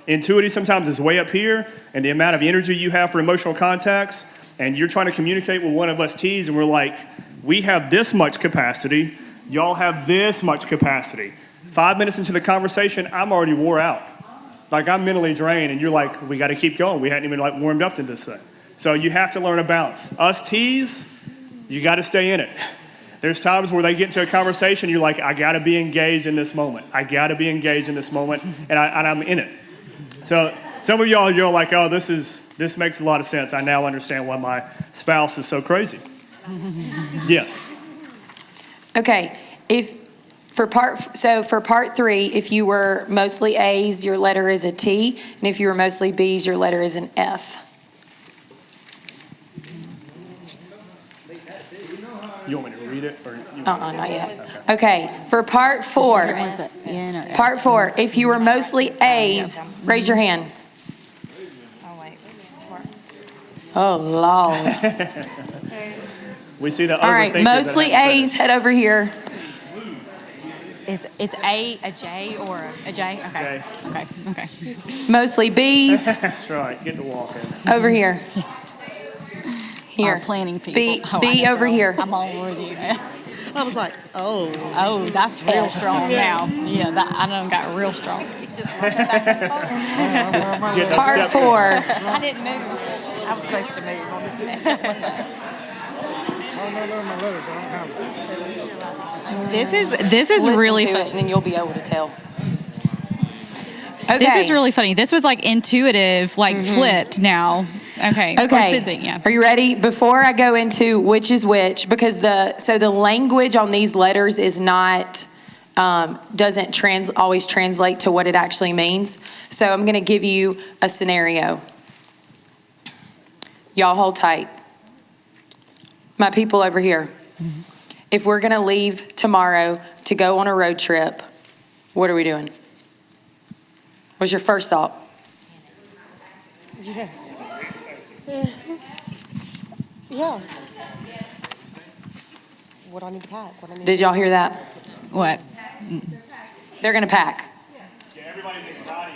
Speaker 2: intuitive sometimes is way up here, and the amount of energy you have for emotional contacts, and you're trying to communicate with one of us T's, and we're like, We have this much capacity. Y'all have this much capacity. 5 minutes into the conversation, I'm already wore out. Like, I'm mentally drained, and you're like, we got to keep going. We hadn't even, like, warmed up to this thing. So you have to learn a balance. Us T's, you got to stay in it. There's times where they get into a conversation, you're like, I got to be engaged in this moment. I got to be engaged in this moment, and I'm in it. So some of y'all, you're like, oh, this makes a lot of sense. I now understand why my spouse is so crazy. Yes.
Speaker 5: Okay, for part 3, if you were mostly A's, your letter is a T, and if you were mostly B's, your letter is an F.
Speaker 2: You want me to read it? Or you
Speaker 5: Not yet. Okay, for part 4, part 4, if you were mostly A's, raise your hand. Oh, Lord.
Speaker 2: We see the
Speaker 5: All right,
Speaker 2: overthinkers
Speaker 5: mostly
Speaker 2: that have
Speaker 5: A's, head over here.
Speaker 6: Is A a J or a J? Okay.
Speaker 2: J.
Speaker 6: Okay.
Speaker 5: Mostly B's,
Speaker 2: That's right. Get to walking.
Speaker 5: over here. Here.
Speaker 6: Planning people.
Speaker 5: B,
Speaker 6: Oh, I
Speaker 5: B
Speaker 6: know,
Speaker 5: over
Speaker 6: girl.
Speaker 5: here.
Speaker 6: I'm all with you.
Speaker 7: I was like, oh.
Speaker 6: Oh, that's real
Speaker 5: S.
Speaker 6: strong now. Yeah, that I done got real strong.
Speaker 2: Get those
Speaker 5: Part
Speaker 2: steps
Speaker 5: 4.
Speaker 8: I didn't move. I was supposed to move on this second one.
Speaker 6: This is
Speaker 5: Listen
Speaker 6: really
Speaker 5: to it,
Speaker 6: funny.
Speaker 5: and then you'll be able to tell. Okay.
Speaker 6: This is really funny. This was like intuitive, like flipped now. Okay. Or
Speaker 5: Okay.
Speaker 6: Sidney, yeah.
Speaker 5: Are you ready? Before I go into which is which, because the language on these letters is not doesn't always translate to what it actually means. So I'm going to give you a scenario. Y'all hold tight. My people over here. If we're going to leave tomorrow to go on a road trip, what are we doing? What's your first thought?
Speaker 7: Yes. Yeah. What do I need to pack? What I need
Speaker 5: Did y'all hear that?
Speaker 6: What?
Speaker 5: They're going to pack.
Speaker 2: Yeah, everybody's anxiety.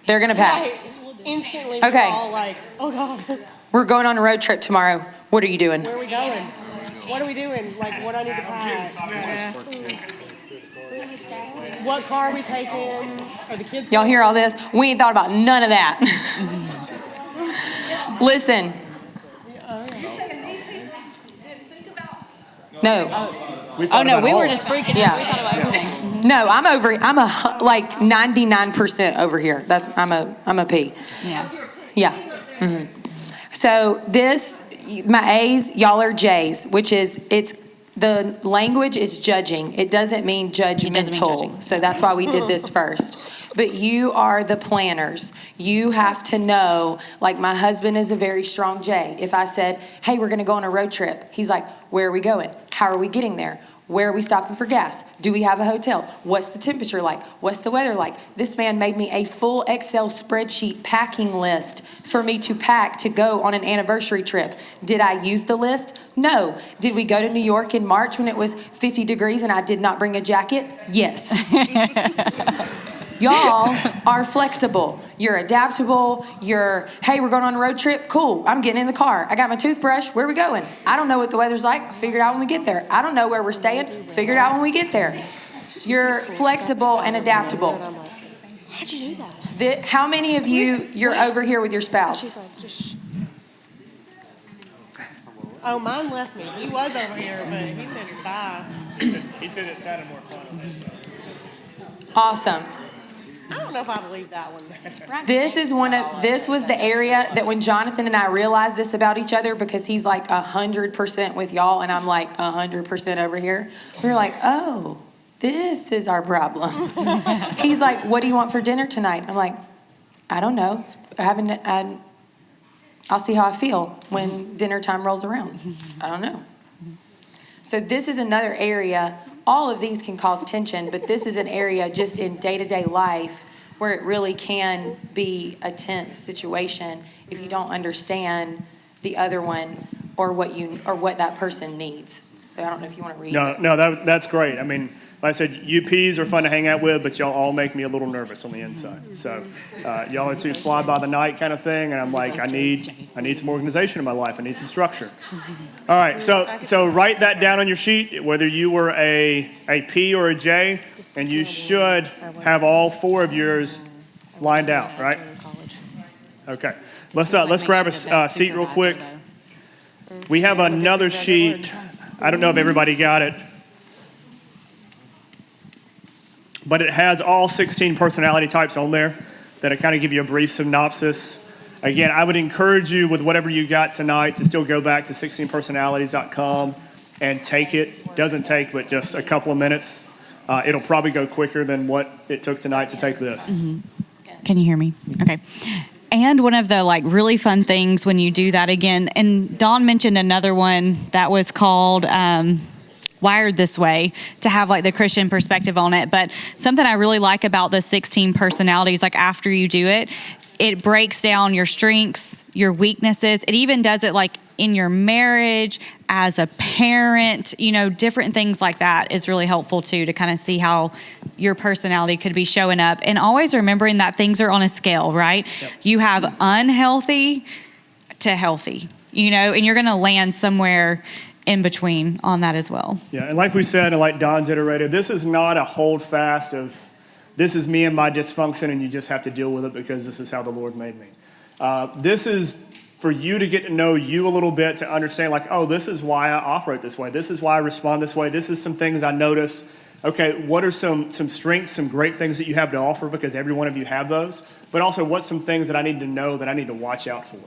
Speaker 5: They're going to pack.
Speaker 7: Right. Instantly,
Speaker 5: Okay.
Speaker 7: we're all like, oh God,
Speaker 5: We're going on a road trip tomorrow. What are you doing?
Speaker 7: where are we going? What are we doing? Like, what do I need to pack? What car are we taking? Are the kids?
Speaker 5: Y'all hear all this? We ain't thought about none of that. Listen. No,
Speaker 2: We
Speaker 6: Oh
Speaker 2: thought
Speaker 6: no,
Speaker 2: about
Speaker 6: we
Speaker 2: all
Speaker 6: were
Speaker 2: of it.
Speaker 6: just freaking
Speaker 5: Yeah.
Speaker 6: out. We thought about everything.
Speaker 5: no, I'm like 99% over here. I'm a P.
Speaker 6: Yeah.
Speaker 5: Yeah. So my A's, y'all are J's, which is, the language is judging. It doesn't mean judgmental.
Speaker 6: judging.
Speaker 5: So that's why we did this first. But you are the planners. You have to know, like my husband is a very strong J. If I said, hey, we're going to go on a road trip, he's like, where are we going? How are we getting there? Where are we stopping for gas? Do we have a hotel? What's the temperature like? What's the weather like? This man made me a full Excel spreadsheet packing list for me to pack to go on an anniversary trip. Did I use the list? No. Did we go to New York in March when it was 50 degrees and I did not bring a jacket? Yes. Y'all are flexible. You're adaptable. Hey, we're going on a road trip? Cool. I'm getting in the car. I got my toothbrush. Where are we going? I don't know what the weather's like. Figure it out when we get there. I don't know where we're staying. Figure it out when we get there. You're flexible and adaptable.
Speaker 7: How'd you do that?
Speaker 5: How many of you're over here with your spouse?
Speaker 7: She's like, just. Oh, mine left me. He was over here, but he said bye.
Speaker 2: He said it sounded more fun.
Speaker 5: Awesome.
Speaker 7: I don't know if I believe that one.
Speaker 5: This was the area that when Jonathan and I realized this about each other, because he's like 100% with y'all and I'm like 100% over here. We were like, oh, this is our problem. He's like, what do you want for dinner tonight? I'm like, I don't know. I'll see how I feel when dinner time rolls around. I don't know. So this is another area. All of these can cause tension, but this is an area just in day-to-day life where it really can be a tense situation if you don't understand the other one or what that person needs. So So I don't know if you want to read.
Speaker 2: No, that's great. I mean, like I said, UPs are fun to hang out with, but y'all all make me a little nervous on the inside. So y'all are too fly by the night kind of thing, and I'm like, I need some organization in my life. I need some structure. All right, so write that down on your sheet, whether you were a P or a J, and you should have all 4 of yours lined out, right? Okay. Let's grab a seat real quick. We have another sheet. I don't know if everybody got it, but it has all 16 personality types on there that'll kind of give you a brief synopsis. Again, I would encourage you with whatever you got tonight to still go back to 16personalities.com and take it. Doesn't take but just a couple of minutes. It'll probably go quicker than what it took tonight to take this.
Speaker 6: Mm-hmm. Can you hear me? Okay. And one of the really fun things when you do that again, and Dawn mentioned another one that was called Wired This Way, to have the Christian perspective on it. But something I really like about the 16 personalities, after you do it, it breaks down your strengths, your weaknesses. It even does it in your marriage, as a parent, different things like that is really helpful too, to kind of see how your personality could be showing up. And always remembering that things are on a scale, right? Yep. You have unhealthy to healthy, and you're going to land somewhere in between on that as well.
Speaker 2: Yeah, and like we said, and like Don's iterated, this is not a hold fast of, this is me and my dysfunction, and you just have to deal with it because this is how the Lord made me. This is for you to get to know you a little bit, to understand oh, this is why I operate this way. This is why I respond this way. This is some things I notice. Okay, what are some strengths, some great things that you have to offer, because every one of you have those, but also what's some things that I need to know that I need to watch out for.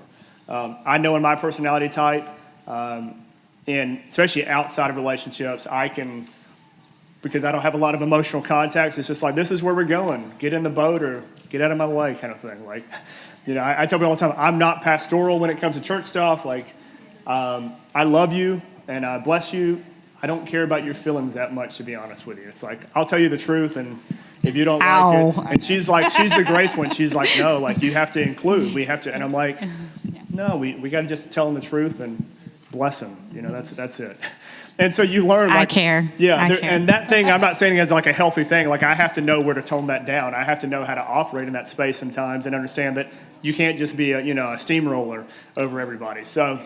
Speaker 2: I know in my personality type, and especially outside of relationships, I can, because I don't have a lot of emotional contacts, it's just this is where we're going. Get in the boat or get out of my way kind of thing. I tell people all the time, I'm not pastoral when it comes to church stuff. I love you and I bless you. I don't care about your feelings that much, to be honest with you. It's I'll tell you the truth, and if you don't like it, and she's the grace one. She's no, you have to include. We have to, and I'm no, we got to just tell them the truth and bless them. That's it. And so you learn.
Speaker 6: I care.
Speaker 2: Yeah,
Speaker 6: I care.
Speaker 2: And that thing, I'm not saying as a healthy thing. I have to know where to tone that down. I have to know how to operate in that space sometimes, and understand that you can't just be a steamroller over everybody. So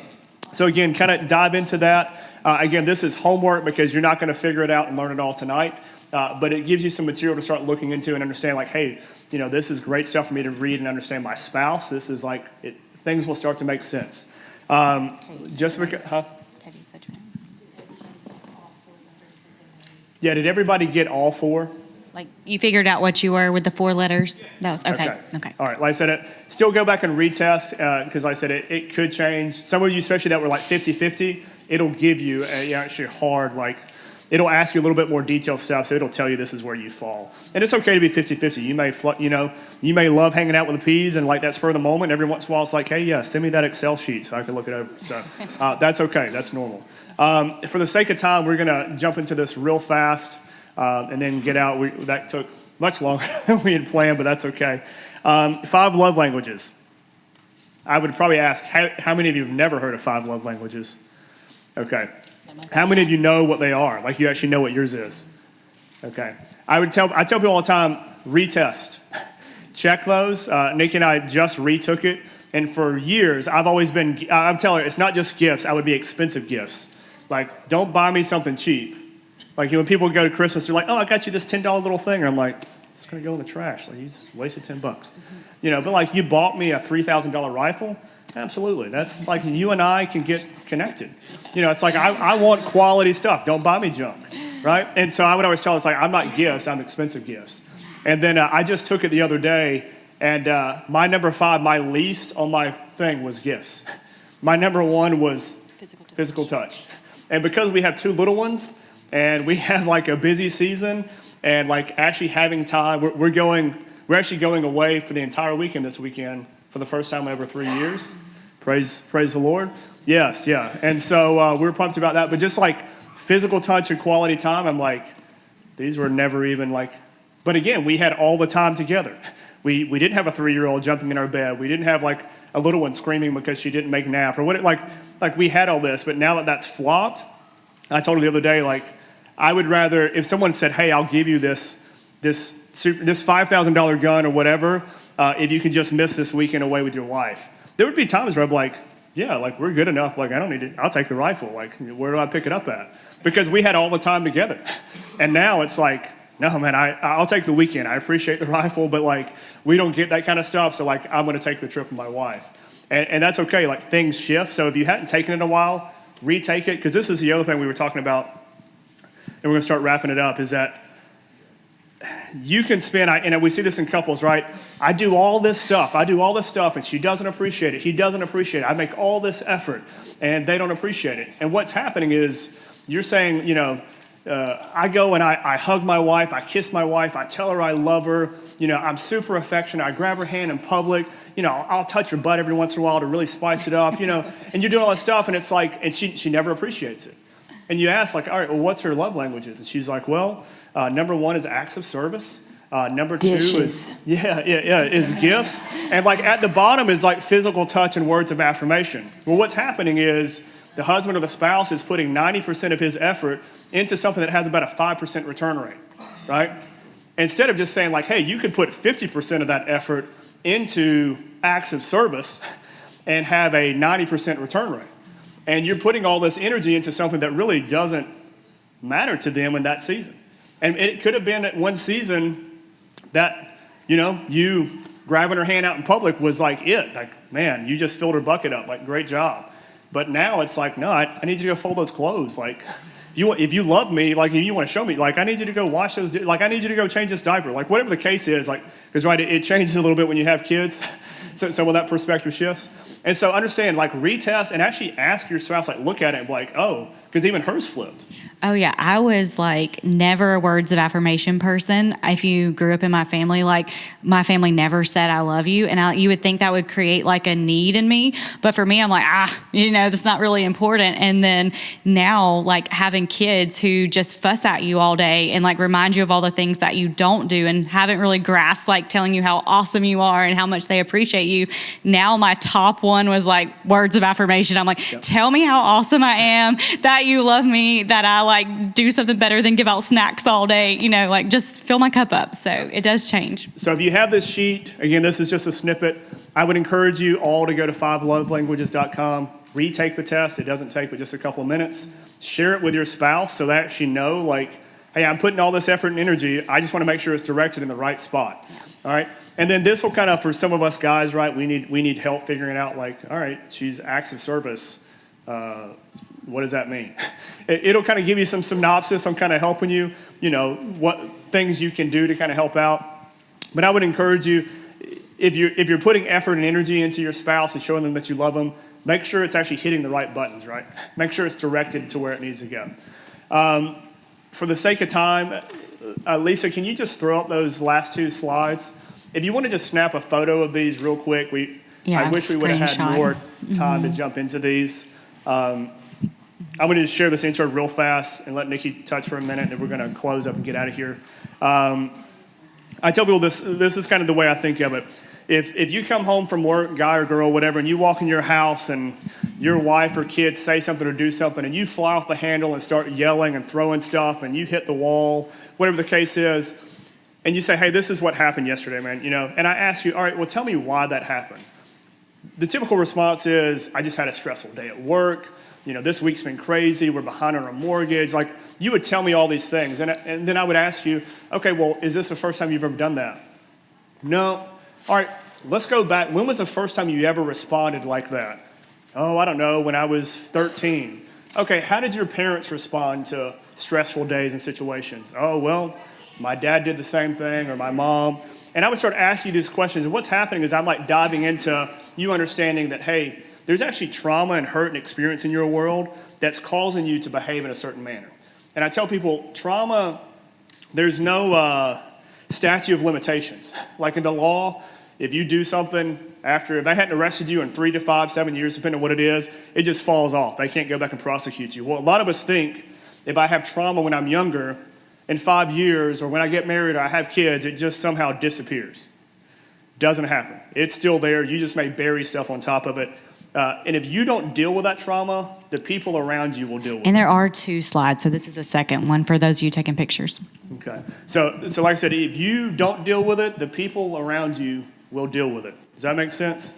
Speaker 2: again, kind of dive into that. Again, this is homework because you're not going to figure it out and learn it all tonight. But it gives you some material to start looking into and understand. Hey, this is great stuff for me to read and understand my spouse. This is things will start to make sense. Just because, huh? Yeah, did everybody get all 4?
Speaker 6: You figured out what you were with the 4 letters? That was okay.
Speaker 2: All right, like I said, still go back and retest, because like I said, it could change. Some of you, especially that were 50-50, it'll give you actually hard, it'll ask you a little bit more detailed stuff, so it'll tell you this is where you fall. And it's okay to be 50-50. You may love hanging out with the P's and that spur of the moment. Every once in a while, it's hey, yeah, send me that Excel sheet so I can look it over. So that's okay. That's normal. For the sake of time, we're going to jump into this real fast and then get out. That took much longer than we had planned, but that's okay. 5 love languages. I would probably ask, how many of you have never heard of 5 love languages? Okay. How many of you know what they are? You actually know what yours is? Okay. I tell people all the time, retest. Check those. Nikki and I just retook it. And for years, I'm telling her, it's not just gifts. I would be expensive gifts. Don't buy me something cheap. When people go to Christmas, they're oh, I got you this $10 little thing. And I'm it's going to go in the trash. You just wasted $10. But you bought me a $3,000 rifle. Absolutely. That's you and I can get connected. It's I want quality stuff. Don't buy me junk, right? And so I would always tell her, I'm not gifts, I'm expensive gifts. And then I just took it the other day, and my number 5, my least on my thing was gifts. My number 1 was physical touch. And because we have 2 little ones, and we have a busy season, and actually having time, we're actually going away for the entire weekend this weekend for the first time in over 3 years. Praise the Lord. Yes, yeah. And so we're pumped about that. But just physical touch and quality time, I'm these were never even but again, we had all the time together. We didn't have a 3-year-old jumping in our bed. We didn't have a little one screaming because she didn't make a nap or what. We had all this, but now that that's flopped, I told her the other day, like, I would rather, if someone said, hey, I'll give you this $5,000 gun or whatever, if you can just miss this weekend away with your wife. There would be times where I'd be like, yeah, like, we're good enough. Like, I don't need it. I'll take the rifle. Like, where do I pick it up at? Because we had all the time together. And now it's like, no, man, I'll take the weekend. I appreciate the rifle, but, like, we don't get that kind of stuff. So, like, I'm going to take the trip with my wife. And that's okay. Like, things shift. So if you hadn't taken it in a while, retake it. Because this is the other thing we were talking about, and we're going to start wrapping it up, is that you can spend, and we see this in couples, right? I do all this stuff, and she doesn't appreciate it. He doesn't appreciate it. I make all this effort, and they don't appreciate it. And what's happening is you're saying, I go and I hug my wife, I kiss my wife, I tell her I love her, I'm super affectionate, I grab her hand in public, I'll touch her butt every once in a while to really spice it up, and you're doing all that stuff, and it's like, and she never appreciates it. And you ask, like, all right, well, what's her love languages? And she's like, well, number one is acts of service. Number two
Speaker 5: Dishes.
Speaker 2: is gifts. And, like, at the bottom is, like, physical touch and words of affirmation. Well, what's happening is the husband or the spouse is putting 90% of his effort into something that has about a 5% return rate, right? Instead of just saying, like, hey, you could put 50% of that effort into acts of service and have a 90% return rate. And you're putting all this energy into something that really doesn't matter to them in that season. And it could have been at one season that, you grabbing her hand out in public was like it. Like, man, you just filled her bucket up. Like, great job. But now it's like, no, I need you to go fold those clothes. Like, if you love me, like, if you want to show me, like, I need you to go wash those, like, I need you to go change this diaper. Like, whatever the case is, like, because, right, it changes a little bit when you have kids. So when that perspective shifts. And so understand, like, retest and actually ask your spouse, like, look at it and be like, oh, because even hers flipped.
Speaker 6: Oh, yeah. I was like never a words of affirmation person. If you grew up in my family, like my family never said I love you. And you would think that would create like a need in me. But for me, I'm like, that's not really important. And then now, like having kids who just fuss at you all day and like remind you of all the things that you don't do and haven't really grasped, like telling you how awesome you are and how much they appreciate you. Now my top one was like words of affirmation. I'm like, tell me how awesome I am, that you love me, that I like do something better than give out snacks all day, like just fill my cup up. So it does change.
Speaker 2: So if you have this sheet, again, this is just a snippet. I would encourage you all to go to 5lovelanguages.com, retake the test. It doesn't take but just a couple of minutes. Share it with your spouse so that she know, like, hey, I'm putting all this effort and energy. I just want to make sure it's directed in the right spot. All right. And then this will kind of, for some of us guys, right, we need help figuring out, like, all right, she's acts of service. What does that mean? It'll kind of give you some synopsis on kind of helping you, what things you can do to kind of help out. But I would encourage you, if you're putting effort and energy into your spouse and showing them that you love them, make sure it's actually hitting the right buttons, right? Make sure it's directed to where it needs to go. For the sake of time, Lisa, can you just throw up those last two slides? If you want to just snap a photo of these real quick, I wish we would have had more time to jump into these. I'm going to just share this intro real fast and let Nikki touch for a minute, and we're going to close up and get out of here. I tell people this is kind of the way I think of it. If you come home from work, guy or girl, whatever, and you walk in your house and your wife or kids say something or do something, and you fly off the handle and start yelling and throwing stuff, and you hit the wall, whatever the case is, and you say, hey, this is what happened yesterday, man, and I ask you, all right, well, tell me why that happened. The typical response is, I just had a stressful day at work. This week's been crazy. We're behind on our mortgage. Like, you would tell me all these things. And then I would ask you, okay, well, is this the first time you've ever done that? No. All right, let's go back. When was the first time you ever responded like that? Oh, I don't know, when I was 13. Okay, how did your parents respond to stressful days and situations? Oh, well, my dad did the same thing, or my mom. And I would start asking you these questions. And what's happening is I'm like diving into you understanding that, hey, there's actually trauma and hurt and experience in your world that's causing you to behave in a certain manner. And I tell people, trauma, there's no statute of limitations. Like in the law, if you do something if they hadn't arrested you in 3 to 5, 7 years, depending on what it is, it just falls off. They can't go back and prosecute you. Well, a lot of us think if I have trauma when I'm younger, in 5 years, or when I get married or I have kids, it just somehow disappears. Doesn't happen. It's still there. You just may bury stuff on top of it. And if you don't deal with that trauma, the people around you will deal with
Speaker 6: And
Speaker 2: it.
Speaker 6: there are 2 slides, so this is a second one for those of you taking pictures.
Speaker 2: Okay. So like I said, if you don't deal with it, the people around you will deal with it. Does that make sense?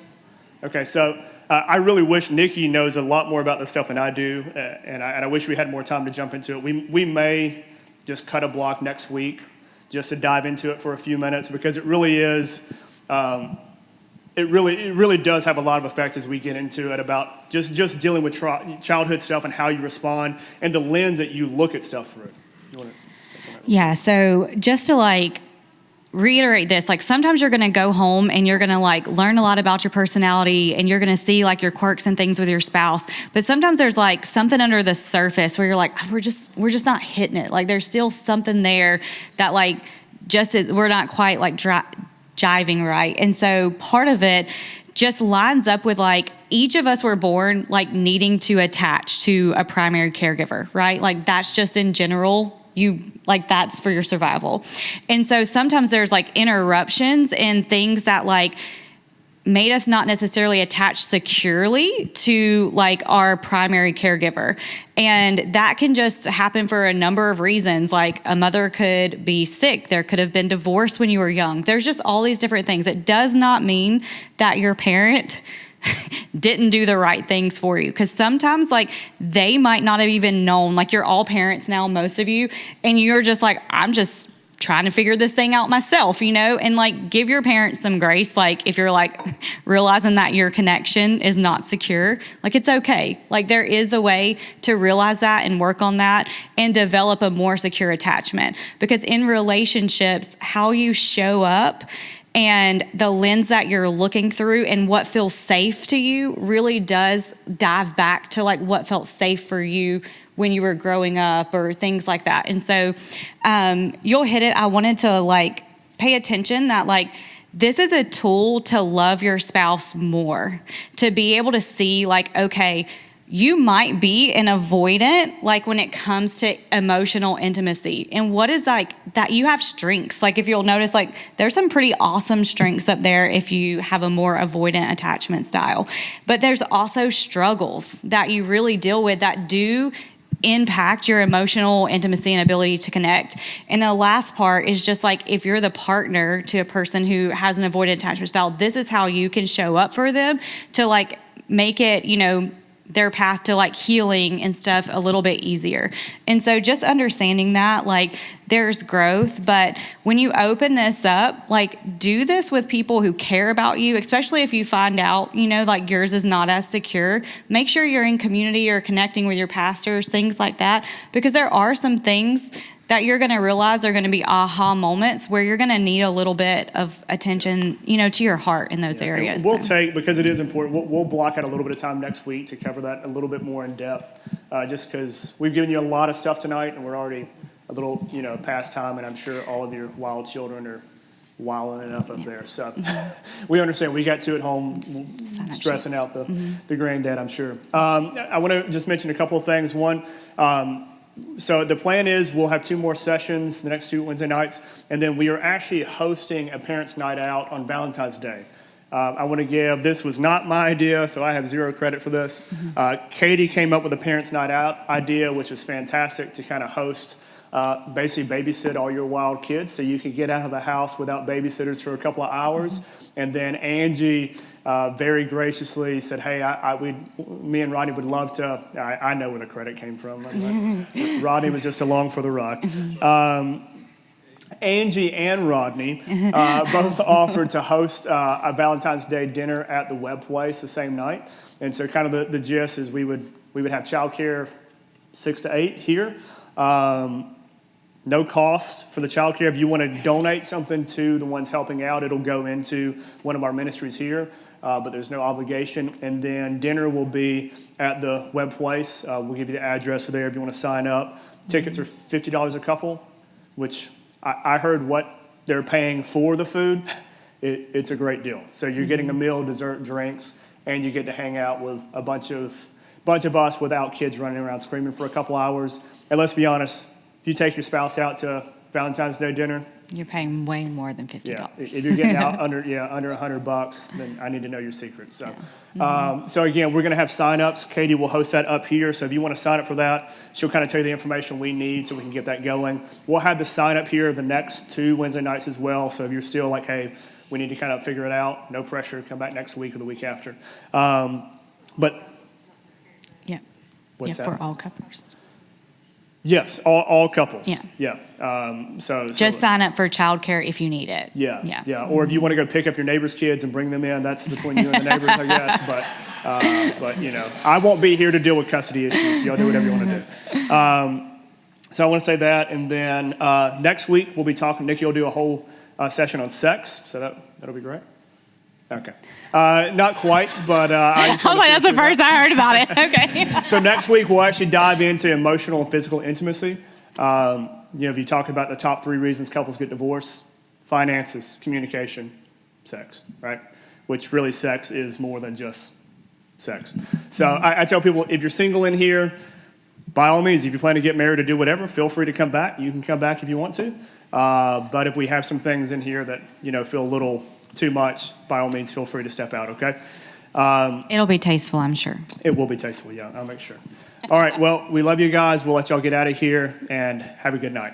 Speaker 2: Okay, so I really wish Nikki knows a lot more about this stuff than I do, and I wish we had more time to jump into it. We may just cut a block next week just to dive into it for a few minutes, because it really is, it really does have a lot of effect as we get into it about just dealing with childhood stuff and how you respond and the lens that you look at stuff through. You want to?
Speaker 6: Yeah, so just to like reiterate this, like sometimes you're going to go home and you're going to like learn a lot about your personality and you're going to see like your quirks and things with your spouse, but sometimes there's like something under the surface where you're like, we're just not hitting it. Like there's still something there that like we're not quite like jiving right. And so part of it just lines up with like each of us were born like needing to attach to a primary caregiver, right? Like that's just in general, that's for your survival. And so sometimes there's like interruptions and things that like made us not necessarily attach securely to like our primary caregiver. And that can just happen for a number of reasons. Like a mother could be sick. There could have been divorce when you were young. There's just all these different things. It does not mean that your parent didn't do the right things for you, because sometimes like they might not have even known, like you're all parents now, most of you, and you're just like, I'm just trying to figure this thing out myself, and like give your parents some grace. Like if you're like realizing that your connection is not secure, like it's okay. Like there is a way to realize that and work on that and develop a more secure attachment, because in relationships, how you show up and the lens that you're looking through and what feels safe to you really does dive back to like what felt safe for you when you were growing up or things like that. And so you'll hit it. I wanted to like pay attention that like this is a tool to love your spouse more, to be able to see like, okay, you might be an avoidant, like when it comes to emotional intimacy. And what is like that you have strengths. Like if you'll notice, like there's some pretty awesome strengths up there if you have a more avoidant attachment style. But there's also struggles that you really deal with that do impact your emotional intimacy and ability to connect. And the last part is just like, if you're the partner to a person who has an avoidant attachment style, this is how you can show up for them to like make it, their path to like healing and stuff a little bit easier. And so just understanding that like there's growth, but when you open this up, like do this with people who care about you, especially if you find out, like yours is not as secure. Make sure you're in community or connecting with your pastors, things like that, because there are some things that you're going to realize are going to be aha moments where you're going to need a little bit of attention, to your heart in those areas.
Speaker 2: We'll take, because it is important, we'll block out a little bit of time next week to cover that a little bit more in depth, just because we've given you a lot of stuff tonight and we're already a little, past time, and I'm sure all of your wild children are wilding it up there. So we understand. We got two at home stressing out the granddad, I'm sure. I want to just mention a couple of things. One, so the plan is we'll have 2 more sessions the next 2 Wednesday nights, and then we are actually hosting a parents' night out on Valentine's Day. I want to give, this was not my idea, so I have 0 credit for this. Katie came up with a parents' night out idea, which is fantastic, to kind of host, basically babysit all your wild kids so you can get out of the house without babysitters for a couple of hours. And then Angie very graciously said, hey, me and Rodney would love to, I know where the credit came from. Rodney was just along for the ride. Angie and Rodney both offered to host a Valentine's Day dinner at the Webb Place the same night. And so kind of the gist is we would have childcare 6 to 8 here. No cost for the childcare. If you want to donate something to the ones helping out, it'll go into one of our ministries here, but there's no obligation. And then dinner will be at the Webb Place. We'll give you the address there if you want to sign up. Tickets are $50 a couple, which I heard what they're paying for the food. It's a great deal. So you're getting a meal, dessert, drinks, and you get to hang out with a bunch of us without kids running around screaming for a couple hours. And let's be honest, if you take your spouse out to Valentine's Day dinner,
Speaker 6: You're paying way more than $50.
Speaker 2: Yeah, if you're getting out under $100, then I need to know your secret. So, so again, we're going to have sign-ups. Katie will host that up here. So if you want to sign up for that, she'll kind of tell you the information we need so we can get that going. We'll have the sign-up here the next 2 Wednesday nights as well. So if you're still like, hey, we need to kind of figure it out, no pressure, come back next week or the week after. But
Speaker 6: Yeah.
Speaker 2: What's
Speaker 6: yeah,
Speaker 2: that?
Speaker 6: for all couples.
Speaker 2: yes, all couples.
Speaker 6: Yeah.
Speaker 2: Yeah.
Speaker 6: Just sign up for childcare if you need it.
Speaker 2: Yeah,
Speaker 6: Yeah.
Speaker 2: yeah. Or if you want to go pick up your neighbor's kids and bring them in, that's between you and the neighbors, I guess. But you know, I won't be here to deal with custody issues. Y'all do whatever you want to do. So I want to say that, and then next week we'll be talking. Nikki will do a whole session on sex, so that'll be great. Okay, not quite, but I was
Speaker 6: like, that's the first I heard about it. Okay.
Speaker 2: So next week we'll actually dive into emotional and physical intimacy. You know, if you talk about the top 3 reasons couples get divorced: finances, communication, sex, right? Which really sex is more than just sex. So I tell people, if you're single in here, by all means, if you plan to get married or do whatever, feel free to come back. You can come back if you want to. But if we have some things in here that, you know, feel a little too much, by all means, feel free to step out, okay?
Speaker 6: It'll be tasteful, I'm sure.
Speaker 2: It will be tasteful, yeah, I'll make sure. All right, well, we love you guys. We'll let y'all get out of here, and have a good night.